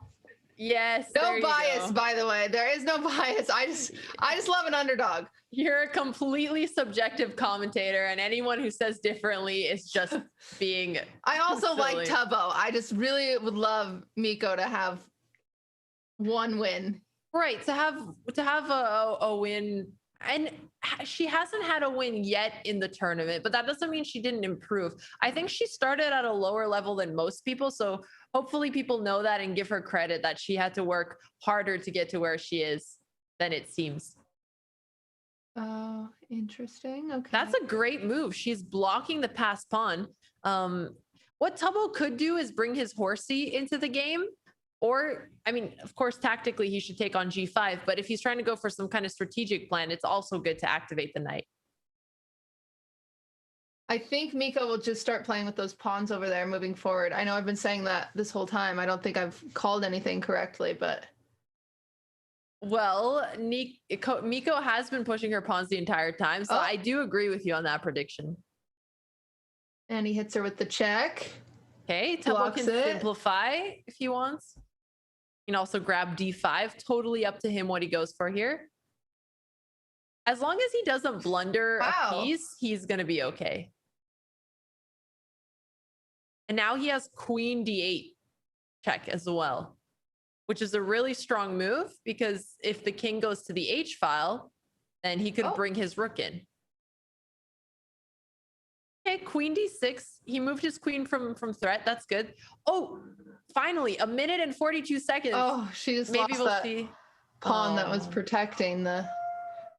Yes. there No you bias, go. by the way. There is no bias. I just love an underdog. You're a completely subjective commentator, and anyone who says differently is just being. I also like silly. Tubbo. I just really would love Miko to have one win. Right, to have a win, and she hasn't had a win yet in the tournament, but that doesn't mean she didn't improve. I think she started at a lower level than most people, so hopefully people know that and give her credit that she had to work harder to get to where she is than it seems. Oh, interesting. Okay. That's a great move. She's blocking the pass pawn. What Tubbo could do is bring his horsey into the game. Or, I mean, of course, tactically, he should take on G5. But if he's trying to go for some kind of strategic plan, it's also good to activate the knight. I think Miko will just start playing with those pawns over there moving forward. I know I've been saying that this whole time. I don't think I've called anything correctly, but... Well, Miko has been pushing her pawns the entire time. So I do agree with you on that prediction. And he hits her with the check. Okay, Tubbo can simplify if he wants. He can also grab D5. Totally up to him what he goes for here. As long as he doesn't blunder a piece, he's going to be okay. And now he has Queen D8 check as well, which is a really strong move because if the king goes to the H file, then he could bring his rook in. Okay, Queen D6. He moved his queen from threat. That's good. Oh, finally, 1 minute and 42 seconds. Oh, she just Maybe lost we'll that see. pawn that was protecting the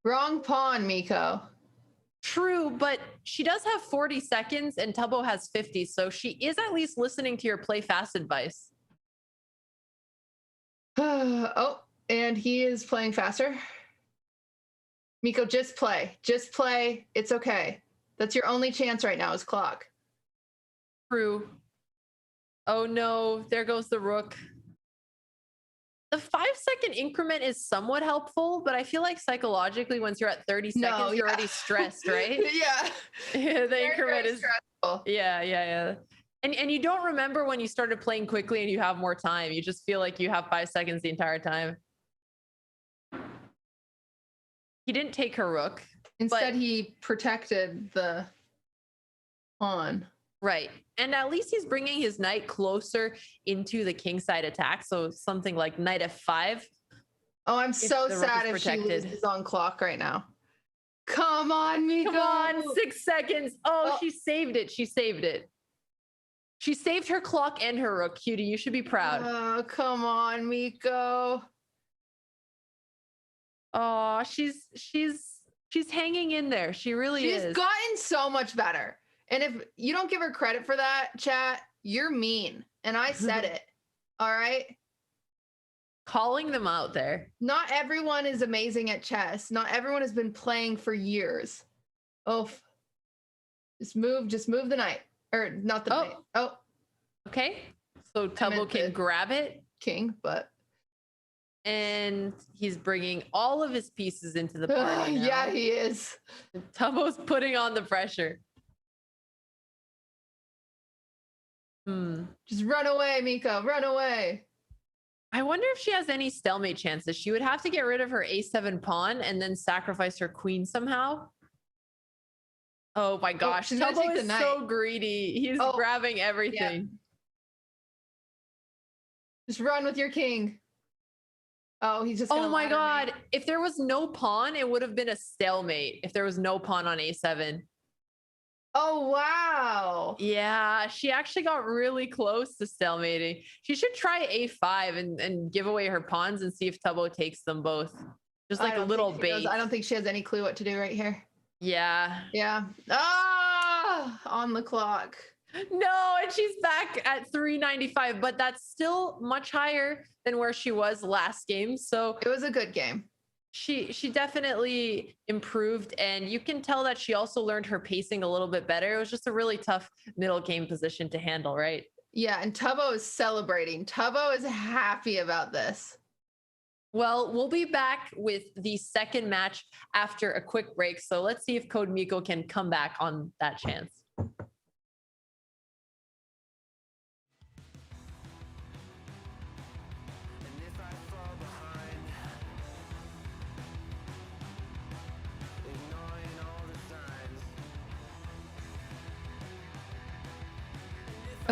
wrong pawn, Miko. True, but she does have 40 seconds and Tubbo has 50, so she is at least listening to your play fast advice. Oh, and he is playing faster. Miko, just play. Just play. It's okay. That's your only chance right now is clock. True. Oh no, there goes the rook. The 5-second increment is somewhat helpful, but I feel like psychologically, once you're at 30 seconds, you're already stressed, right? Yeah. The increment is stressful. Yeah. And you don't remember when you started playing quickly and you have more time. You just feel like you have 5 seconds the entire time. He didn't take her rook. Instead, he protected the pawn. Right. And at least he's bringing his knight closer into the kingside attack. So something like knight F5. Oh, I'm so sad if she loses on clock right now. Come on, Miko. Come on, 6 seconds. Oh, she saved it. She saved it. She saved her clock and her rook, Cutie. You should be proud. Oh, come on, Miko. Oh, she's hanging in there. She really is. She's gotten so much better. And if you don't give her credit for that, chat, you're mean. And I said it. All right? Calling them out there. Not everyone is amazing at chess. Not everyone has been playing for years. Oh, just move the knight. Or not the knight. Oh. Okay. So Tubbo can grab it. King, but. And he's bringing all of his pieces into the party now. Yeah, he is. Tubbo's putting on the pressure. Just run away, Miko. Run away. I wonder if she has any stalemate chances. She would have to get rid of her A7 pawn and then sacrifice her queen somehow. Oh my gosh. Tubbo is so greedy. He's grabbing everything. Yeah. Just run with your king. Oh, he's just gonna my God. If there was no pawn, it would have been a stalemate. If there was no pawn on A7. Oh, wow. Yeah, she actually got really close to stalemating. She should try A5 and give away her pawns and see if Tubbo takes them both. Just like a little bait. I don't think she has any clue what to do right here. Yeah. Yeah. Ah, on the clock. No, and she's back at 395, but that's still much higher than where she was last game. So it was a good game. She definitely improved, and you can tell that she also learned her pacing a little bit better. It was just a really tough middle game position to handle, right? Yeah, and Tubbo is celebrating. Tubbo is happy about this. Well, we'll be back with the second match after a quick break. So let's see if Codemiko can come back on that chance.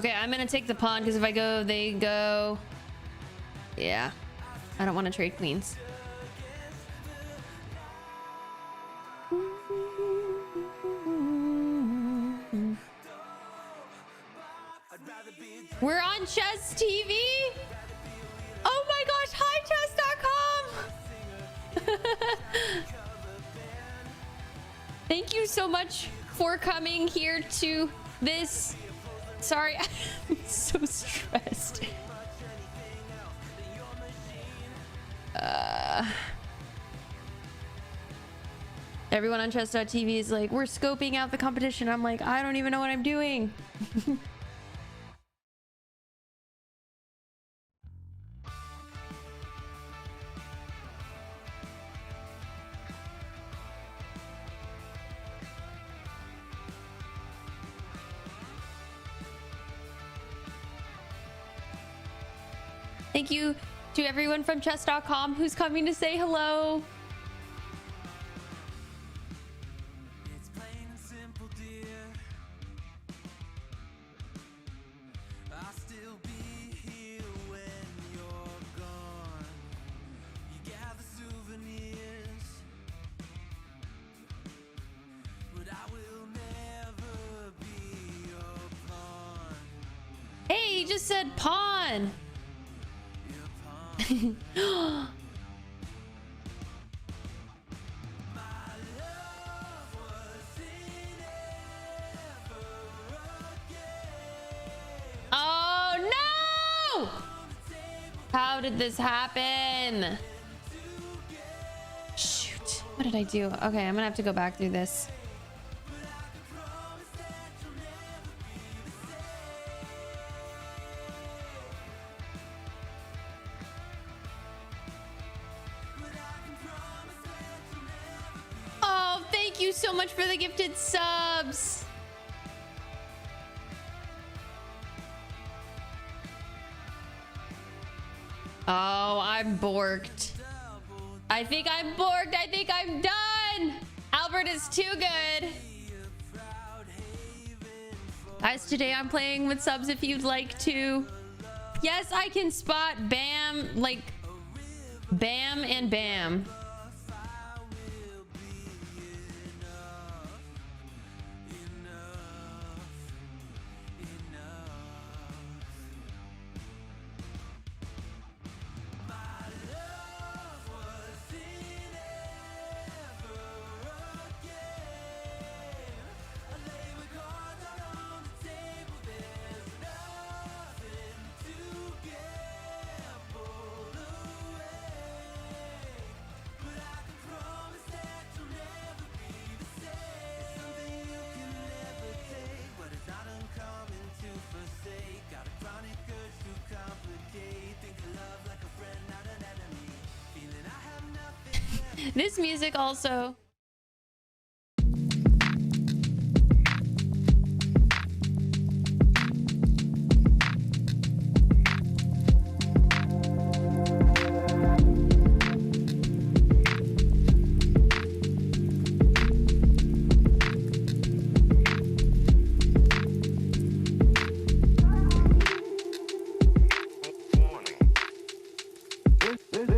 Okay, I'm gonna take the pawn because if I go, they go. Yeah, I don't want to trade queens. We're on Chess TV. Oh my gosh! Hi, Chess.com. Thank you so much for coming here to this. Sorry, I'm so stressed. Everyone on Chess.tv is like, we're scoping out the competition. I'm like, I don't even know what I'm doing. Thank you to everyone from Chess.com who's coming to say hello. Hey, he just said pawn. Oh no! How did this happen? Shoot, what did I do? Okay, I'm gonna have to go back through this. Oh, thank you so much for the gifted subs. Oh, I'm borked. I think I'm borked. I think I'm done. Albert is too good. Guys, today I'm playing with subs if you'd like to. Yes, I can spot Bam, like Bam and Bam. This music also.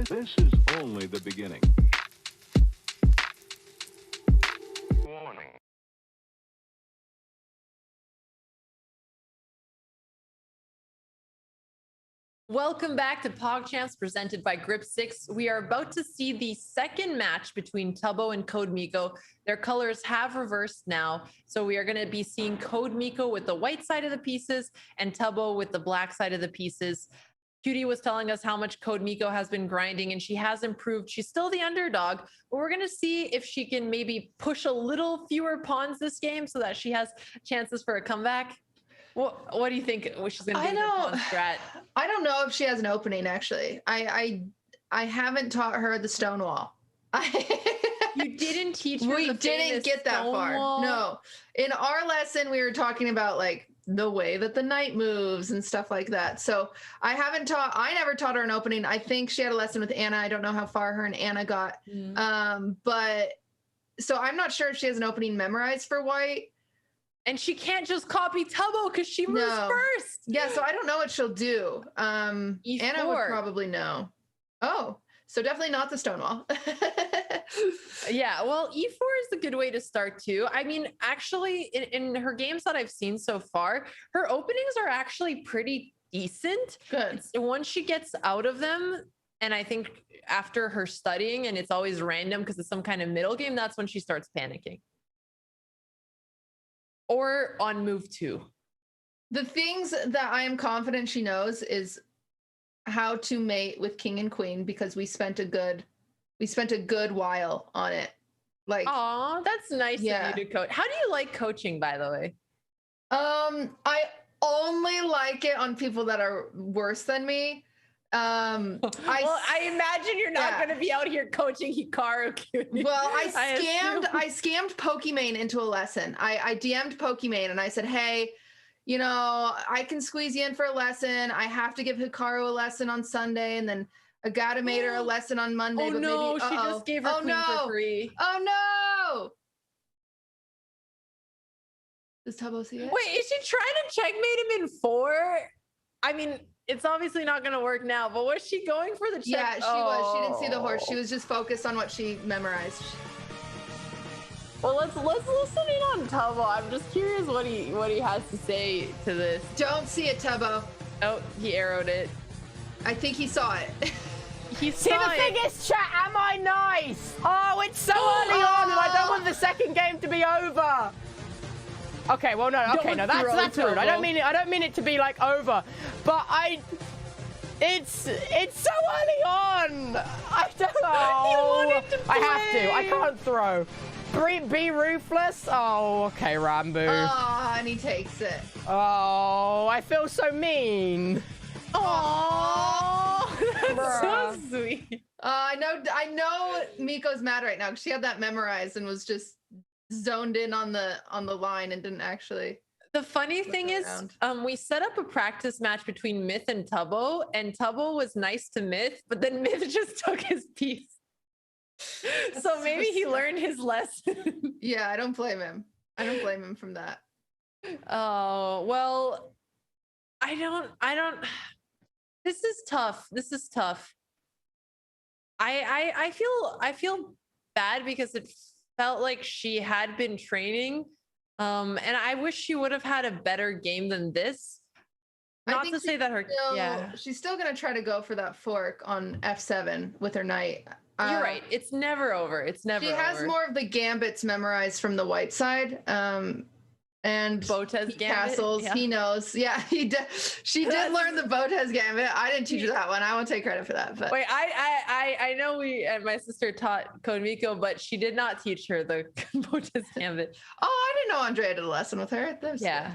This is only the beginning. Welcome back to Pog Champs presented by Grip 6. We are about to see the second match between Tubbo and Codemiko. Their colors have reversed now. So we are going to be seeing Codemiko with the white side of the pieces and Tubbo with the black side of the pieces. Cutie was telling us how much Codemiko has been grinding and she has improved. She's still the underdog, but we're going to see if she can maybe push a little fewer pawns this game so that she has chances for a comeback. What do you think she's going to do with her pawn strat? I don't know if she has an opening, actually. I haven't taught her the Stonewall. You didn't teach her. We didn't get that far. No. In our lesson, we were talking about like the way that the knight moves and stuff like that. So I never taught her an opening. I think she had a lesson with Anna. I don't know how far her and Anna got. But so I'm not sure if she has an opening memorized for white. And she can't just copy Tubbo because she moves first. Yeah, so I don't know what she'll do. Anna would E4. probably know. Oh, so definitely not the Stonewall. Yeah, well, E4 is a good way to start too. I mean, actually, in her games that I've seen so far, her openings are actually pretty decent. Good. Once she gets out of them, and I think after her studying, and it's always random because it's some kind of middle game, that's when she starts panicking. Or on move 2. The things that I am confident she knows is how to mate with king and queen, because we spent a good while on it. Like, oh, that's nice of you to coach. How do you like coaching, by the way? I only like it on people that are worse than me. I imagine you're not going to be out here coaching Hikaru. Well, I scammed Pokimane into a lesson. I DM'd Pokimane and I said, hey, you know, I can squeeze you in for a lesson. I have to give Hikaru a lesson on Sunday, and then Agata made her a lesson on Monday. Oh but no, maybe, she just gave her queen for free. Oh no! Does Tubbo see it? Wait, is she trying to checkmate him in 4? I mean, it's obviously not going to work now, but was she going for the check? Yeah, she was. She didn't see the horse. She was just focused on what she memorized. Well, let's listen in on Tubbo. I'm just curious what he has to say to this. Don't see it, Tubbo. Oh, he arrowed it. I think he saw it. See, the thing is, chat, am I nice? Oh, it's so early on, and I don't want the second game to be over. Okay, well, no, okay, no, that's rude. I don't mean it to be like over, but it's so early on. I don't know. I have to. I can't throw. Be ruthless. Oh, okay, Rambo. Oh, and he takes it. Oh, I feel so mean. Oh, that's so sweet. I know Miko's mad right now because she had that memorized and was just zoned in on the line and didn't actually. The funny thing is, we set up a practice match between Myth and Tubbo, and Tubbo was nice to Myth, but then Myth just took his piece. So maybe he learned his lesson. Yeah, I don't blame him. I don't blame him from that. Oh, well, I don't. This is tough. This is tough. I feel bad because it felt like she had been training. And I wish she would have had a better game than this. Not to say that she's still gonna try to go for that fork on F7 with her knight. You're right. It's never over. It's never over. She has more of the gambits memorized from the white side. And Botez gambit, castles, he knows. Yeah, she did learn the Botez gambit. I didn't teach her that one. I won't take credit for that. But wait, I know we and my sister taught Codemiko, but she did not teach her the Botez gambit. Oh, I didn't know Andrea did a lesson with her. Yeah.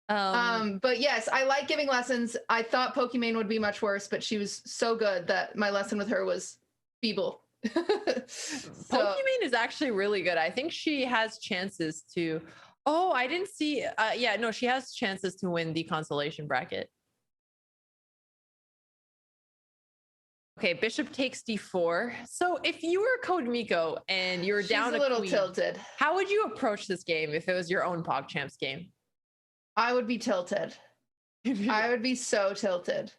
But yes, I like giving lessons. I thought Pokimane would be much worse, but she was so good that my lesson with her was feeble. Pokimane is actually really good. I think she has chances to. Oh, I didn't see. Yeah, no, she has chances to win the consolation bracket. Okay, bishop takes d4. So if you were Codemiko and you're down a little queen, tilted. How would you approach this game if it was your own Pogchamps game? I would be tilted. I would be so tilted.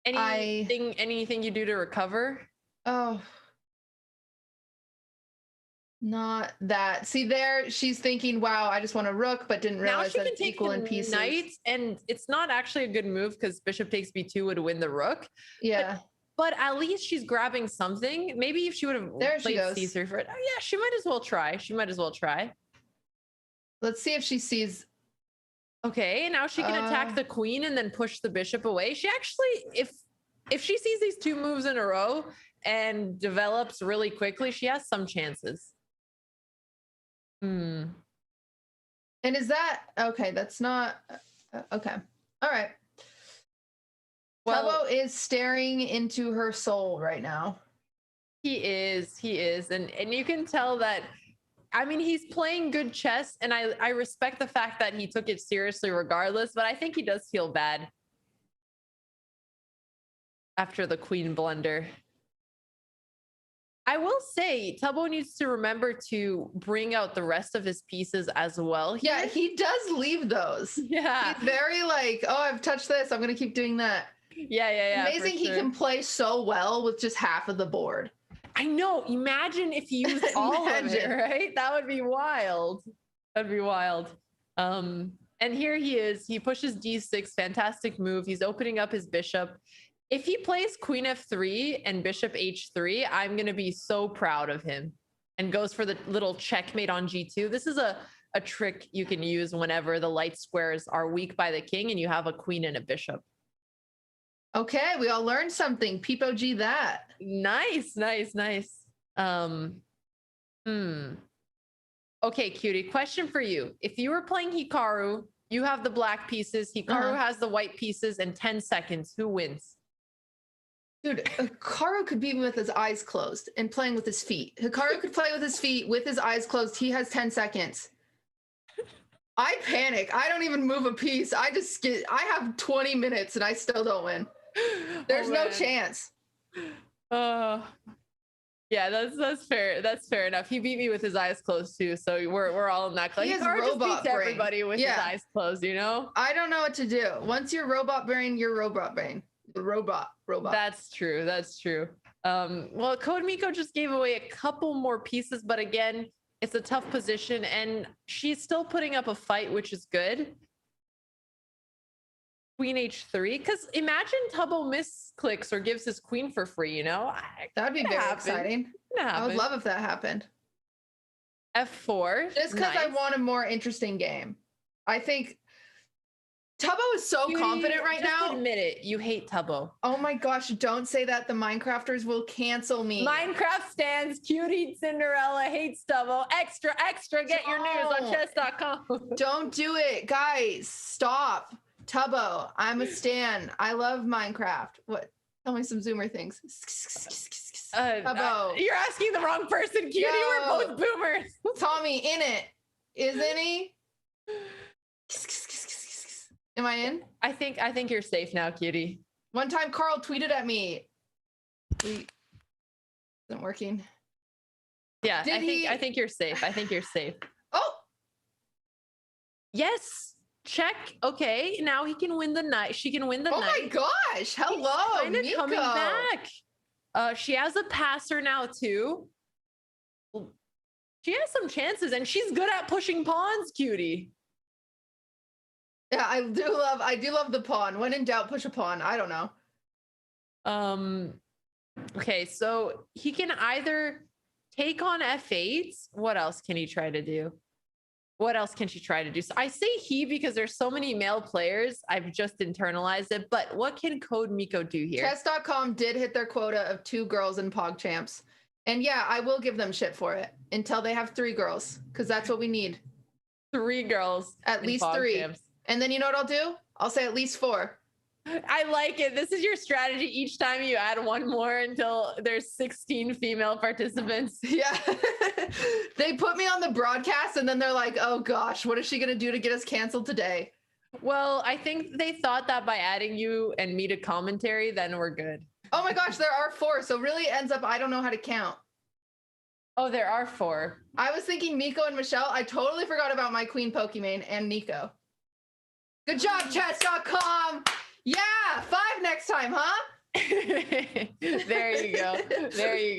Anything you do to recover? Oh. Not that. See there, she's thinking, wow, I just want a rook, but didn't realize that it's equal in pieces. Knight, and it's not actually a good move because bishop takes b2 would win the rook. Yeah. But at least she's grabbing something. Maybe if she would have played c3 for it. Oh, yeah, she might as well try. Let's see if she sees. Okay, now she can attack the queen and then push the bishop away. She actually, if she sees these 2 moves in a row and develops really quickly, she has some chances. And is that okay? That's not okay. All right. Tubbo is staring into her soul right now. He is, and you can tell that. I mean, he's playing good chess, and I respect the fact that he took it seriously regardless. But I think he does feel bad after the queen blunder. I will say Tubbo needs to remember to bring out the rest of his pieces as well. Yeah, he does leave those. Yeah. He's very like, oh, I've touched this. I'm going to keep doing that. Yeah. Amazing he can play so well with just half of the board. I know. Imagine if he used all of it, right? That would be wild. That'd be wild. And here he is. He pushes d6. Fantastic move. He's opening up his bishop. If he plays queen f3 and bishop h3, I'm going to be so proud of him, and goes for the little checkmate on g2. This is a trick you can use whenever the light squares are weak by the king and you have a queen and a bishop. Okay, we all learned something. Peepo G that. Nice. Okay, cutie, question for you. If you were playing Hikaru, you have the black pieces, Hikaru has the white pieces, and 10 seconds, who wins? Dude, Hikaru could be with his eyes closed and playing with his feet. Hikaru could play with his feet with his eyes closed. He has 10 seconds. I panic. I don't even move a piece. I have 20 minutes and I still don't win. There's no chance. Yeah, that's fair. That's fair enough. He beat me with his eyes closed too, so we're all in that class. He has Hikaru just robot beats brain. everybody with his eyes closed, you know? I don't know what to do. Once you're robot brain, you're robot brain. Robot. That's true. Well, Codemiko just gave away a couple more pieces, but again, it's a tough position and she's still putting up a fight, which is good. Queen h3, because imagine Tubbo misclicks or gives his queen for free, you know? That'd be very exciting. I would love if that happened. f4. Just because I want a more interesting game. I think Tubbo is so confident right now. Admit it, you hate Tubbo. Oh my gosh, don't say that. The Minecrafters will cancel me. Minecraft stands, cutie Cinderella hates Tubbo. Extra, get your news on Chess.com. Don't do it, guys. Stop. Tubbo, I'm a stan. I love Minecraft. What? Tell me some Zoomer things. Tubbo. You're asking the wrong person, cutie. We're both boomers. Tommy, in it. Isn't he? Am I in? I think you're safe now, cutie. One time Carl tweeted at me. Isn't working. Yeah, I think you're safe. Oh. Yes. Check. Okay, now he can win the night. She can win the night. Oh my gosh. Hello, Kind of Miko. coming back. She has a passer now too. She has some chances and she's good at pushing pawns, cutie. Yeah, I do love the pawn. When in doubt, push a pawn. I don't know. Okay, so he can either take on f8. What else can he try to do? What else can she try to do? So I say he because there's so many male players. I've just internalized it. But what can Codemiko do here? Chess.com did hit their quota of 2 girls in Pog Champs. And yeah, I will give them shit for it until they have 3 girls, because that's what we need. 3 girls. At least 3. Champs. And then you know what I'll do? I'll say at least 4. I like it. This is your strategy. Each time you add 1 more until there's 16 female participants. Yeah. They put me on the broadcast and then they're like, oh gosh, what is she going to do to get us canceled today? Well, I think they thought that by adding you and me to commentary, then we're good. Oh my gosh, there are 4. So really it ends up, I don't know how to count. Oh, there are 4. I was thinking Miko and Michelle. I totally forgot about my queen Pokemon and Nico. Good job, Chess.com. Yeah, 5 next time, huh? There you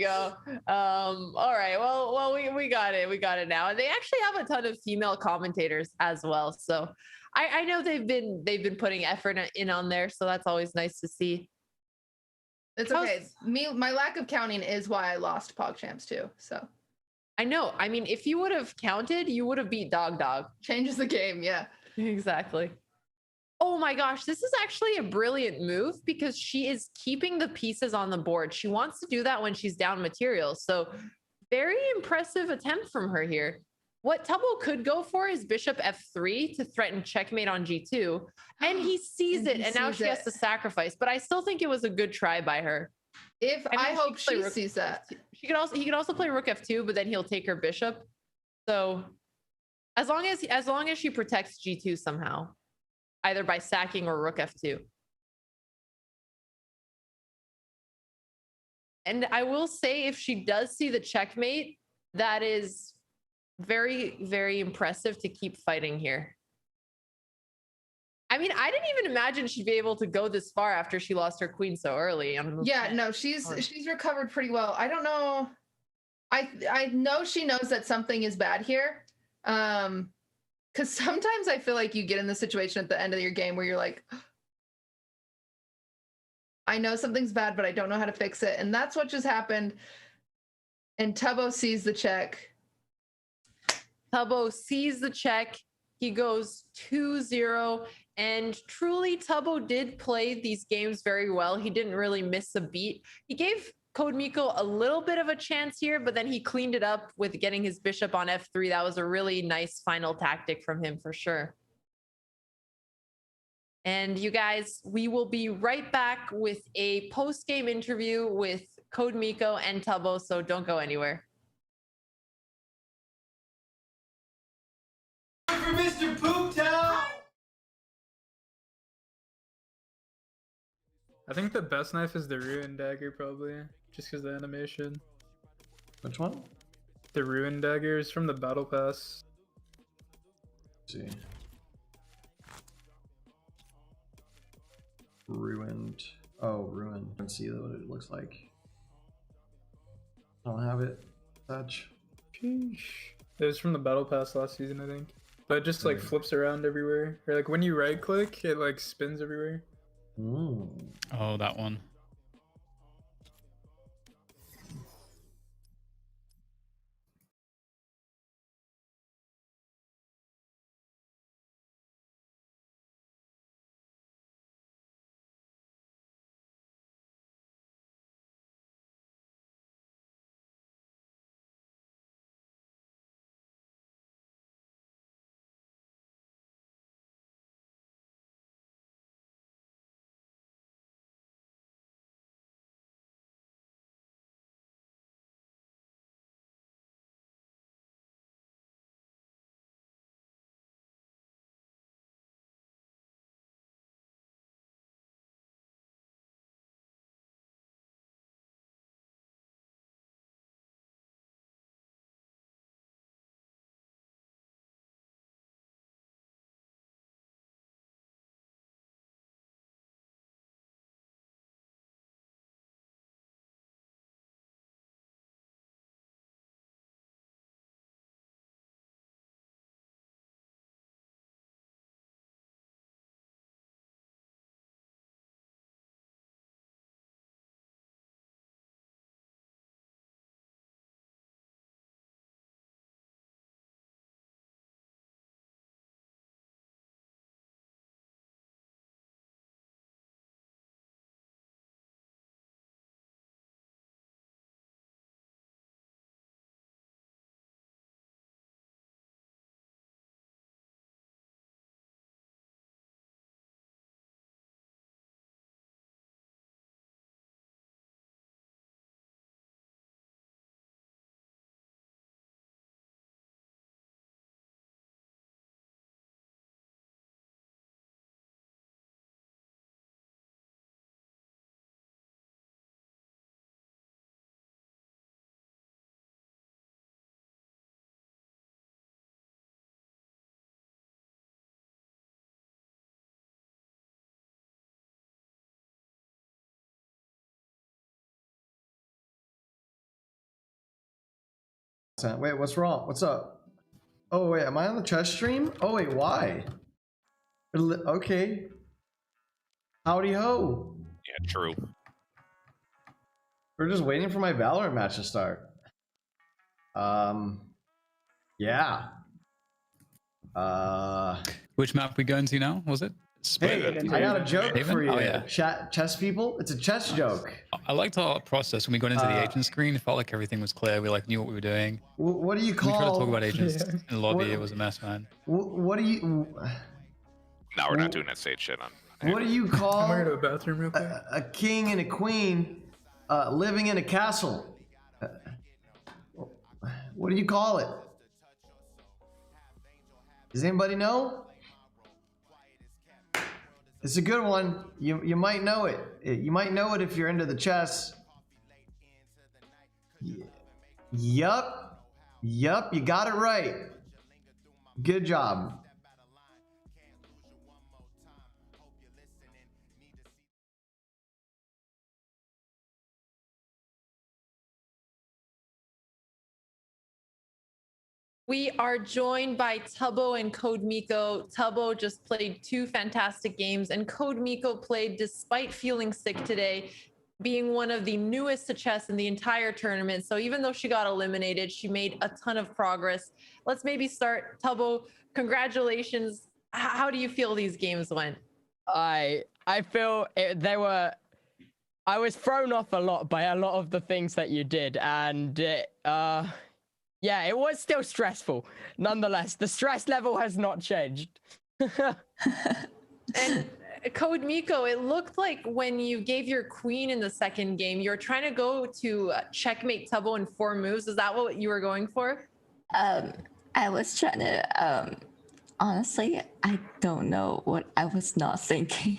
go. All right. Well, we got it. We got it now. And they actually have a ton of female commentators as well. So I know they've been putting effort in on there. So that's always nice to see. It's okay. My lack of counting is why I lost Pogchamps too. So I know. I mean, if you would have counted, you would have beat Dog. Changes the game. Yeah, exactly. Oh my gosh, this is actually a brilliant move because she is keeping the pieces on the board. She wants to do that when she's down materials. So very impressive attempt from her here. What Tubbo could go for is bishop f3 to threaten checkmate on g2. And he sees it, and now she has to sacrifice. But I still think it was a good try by her. I hope she sees that. He could also play rook f2, but then he'll take her bishop. So as long as she protects g2 somehow, either by sacking or rook f2. And I will say, if she does see the checkmate, that is very, very impressive to keep fighting here. I mean, I didn't even imagine she'd be able to go this far after she lost her queen so early. Yeah, no, she's recovered pretty well. I don't know. I know she knows that something is bad here. Because sometimes I feel like you get in the situation at the end of your game where you're like, I know something's bad, but I don't know how to fix it. And that's what just happened. And Tubbo sees the check. Tubbo sees the check. He goes 2-0. And truly, Tubbo did play these games very well. He didn't really miss a beat. He gave Codemiko a little bit of a chance here, but then he cleaned it up with getting his bishop on f3. That was a really nice final tactic from him for sure. And you guys, we will be right back with a post-game interview with Codemiko and Tubbo, so don't go anywhere. For Mr. Pooptown! I think the best knife is the Ruin Dagger, probably, just because the animation. Which one? The Ruin Dagger is from the Battle Pass. Let's see. Ruined. Oh, ruined. Let's see what it looks like. I don't have it. Touch. Sheesh. It was from the Battle Pass last season, I think. But it just like flips around everywhere. Or like when you right click, it like spins everywhere. Oh, that one. Wait, what's wrong? What's up? Oh wait, am I on the chess stream? Oh wait, why? Okay. Howdy ho. Yeah, true. We're just waiting for my Valorant match to start. Yeah. Which map we going to now? Was it? Hey, I got a joke for you. Oh, yeah. Chess people. It's a chess joke. I liked our process when we got into the agent screen. It felt like everything was clear. We like knew what we were doing. What do you call? We tried to talk about agents in the lobby. It was a mess, man. What do you? No, we're not doing that stage shit on. What do you call? I'm gonna go to the bathroom real quick. A king and a queen living in a castle? What do you call it? Does anybody know? It's a good one. You might know it. You might know it if you're into the chess. Yup. Yup, you got it right. Good job. We are joined by Tubbo and Codemiko. Tubbo just played 2 fantastic games, and Codemiko played despite feeling sick today, being one of the newest to chess in the entire tournament. So even though she got eliminated, she made a ton of progress. Let's maybe start. Tubbo, congratulations. How do you feel these games went? I feel they were. I was thrown off a lot by a lot of the things that you did, and yeah, it was still stressful. Nonetheless, the stress level has not changed. And Codemiko, it looked like when you gave your queen in the second game, you were trying to go to checkmate Tubbo in 4 moves. Is that what you were going for? I was trying to, honestly, I don't know what I was not thinking.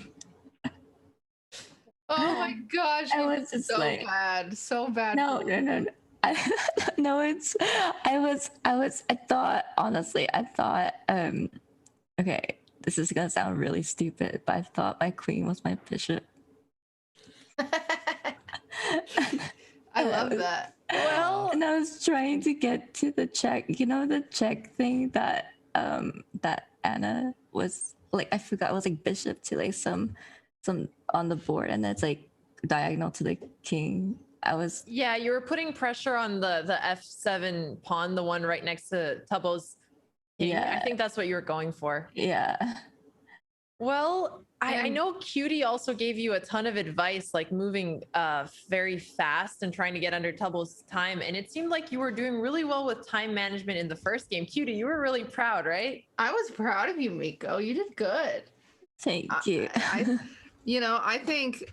Oh my gosh, I you was did just so like, bad, so bad. No. No, I thought, honestly, okay, this is gonna sound really stupid, but I thought my queen was my bishop. I love that. Well, and I was trying to get to the check, the check thing that that Anna was like, I forgot, it was like bishop to like some on the board, and it's like diagonal to the king. Yeah, you were putting pressure on the F7 pawn, the one right next to Tubbo's king. Yeah. I think that's what you were going for. Yeah. Well, I know Cutie also gave you a ton of advice, like moving very fast and trying to get under Tubbo's time. And it seemed like you were doing really well with time management in the first game. Cutie, you were really proud, right? I was proud of you, Miko. You did good. Thank you. I think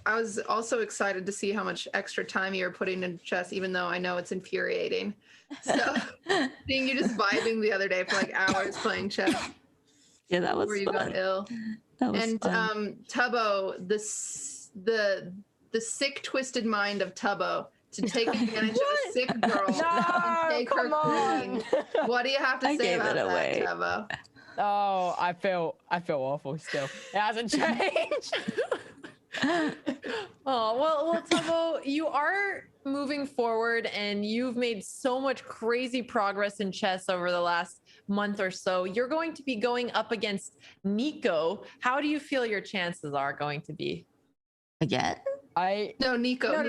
I was also excited to see how much extra time you were putting into chess, even though I know it's infuriating. So seeing you just vibing the other day for like hours playing chess. Yeah, that was where you fun. got ill. That was and fun. Tubbo, the sick, twisted mind of Tubbo to take advantage of a sick girl and take her queen. What do you have to say about that, Tubbo? Oh, I feel awful still. It hasn't changed. Oh, well, Tubbo, you are moving forward and you've made so much crazy progress in chess over the last month or so. You're going to be going up against Nico. How do you feel your chances are going to be? Again? No, Nico.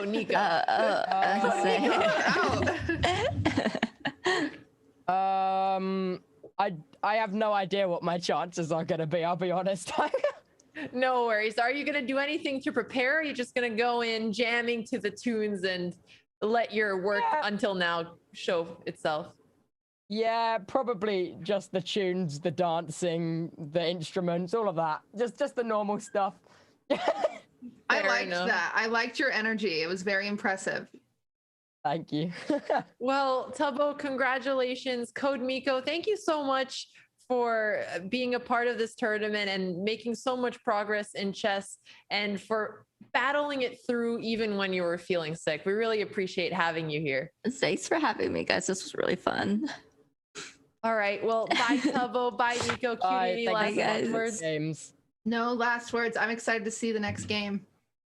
Nico. I have no idea what my chances are going to be, I'll be honest. No worries. Are you going to do anything to prepare? Or are you just going to go in jamming to the tunes and let your work until now show itself? Yeah, probably just the tunes, the dancing, the instruments, all of that. Just the normal stuff. I liked that. I liked your energy. It was very impressive. Thank you. Well, Tubbo, congratulations. Codemiko, thank you so much for being a part of this tournament and making so much progress in chess and for battling it through even when you were feeling sick. We really appreciate having you here. Thanks for having me, guys. This was really fun. All right. Well, bye, Tubbo. Bye, Nico. Cutie. Last words. Games. No last words. I'm excited to see the next game.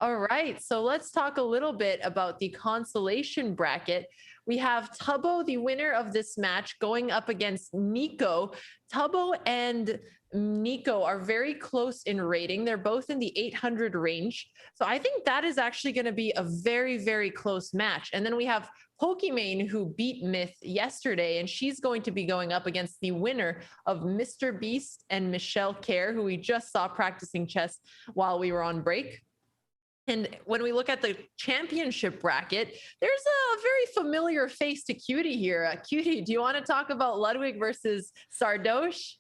All right, so let's talk a little bit about the consolation bracket. We have Tubbo, the winner of this match, going up against Nico. Tubbo and Nico are very close in rating. They're both in the 800 range. So I think that is actually going to be a very, very close match. And then we have Pokimane, who beat Myth yesterday, and she's going to be going up against the winner of Mr. Beast and Michelle Kerr, who we just saw practicing chess while we were on break. And when we look at the championship bracket, there's a very familiar face to Cutie here. Cutie, do you want to talk about Ludwig versus Sardoche?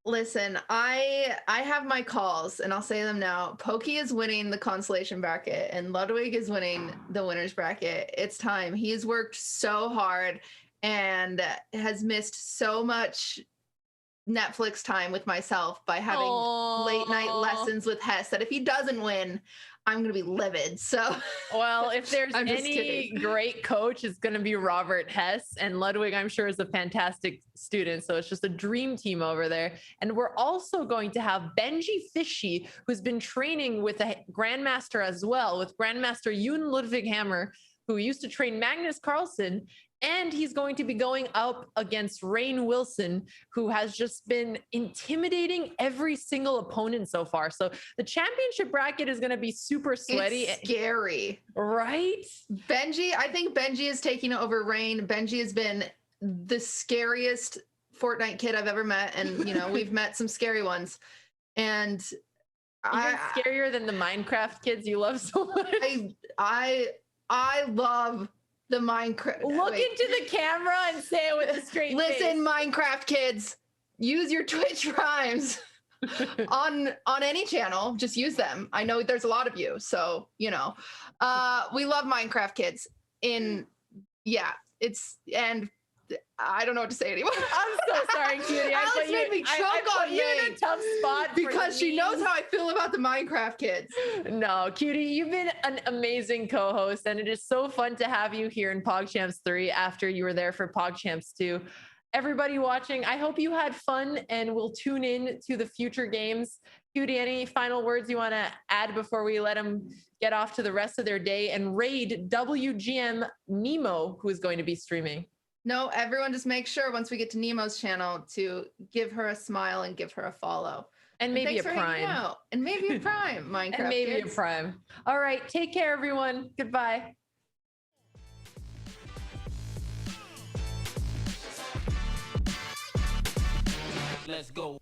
Listen, I have my calls and I'll say them now. Pokey is winning the consolation bracket and Ludwig is winning the winner's bracket. It's time. He has worked so hard and has missed so much Netflix time with myself by having late night lessons with Hess that if he doesn't win, I'm gonna be livid. So, well, if there's I'm just any kidding. great coach, it's going to be Robert Hess, and Ludwig, I'm sure, is a fantastic student. So it's just a dream team over there. And we're also going to have Benji Fishy, who's been training with a grandmaster as well, with Grandmaster Yoon Ludwig Hammer, who used to train Magnus Carlsen. And he's going to be going up against Rain Wilson, who has just been intimidating every single opponent so far. So the championship bracket is going to be super sweaty. It's scary. Right? Benji, I think Benji is taking over Rain. Benji has been the scariest Fortnite kid I've ever met. And, you know, we've met some scary ones. And Even scarier than the Minecraft kids you love so much. I love the Minecraft. Look into the camera and say it with a straight face. Listen, Minecraft kids, use your Twitch rhymes on any channel. Just use them. I know there's a lot of you, so you know. We love Minecraft kids. And I don't know what to say anymore. I'm so sorry, Cutie. Alex made me choke on you in a tough spot because she knows how I feel about the Minecraft kids. No, Cutie, you've been an amazing co-host, and it is so fun to have you here in Pogchamps 3 after you were there for Pogchamps 2. Everybody watching, I hope you had fun, and we'll tune in to the future games. Cutie, any final words you want to add before we let them get off to the rest of their day and raid WGM Nemo, who is going to be streaming? No, everyone just make sure once we get to Nemo's channel to give her a smile and give her a follow. And maybe a thanks for hanging prime. out. And maybe a prime, Minecraft And maybe kids. a prime. All right, take care, everyone. Goodbye. Let's go.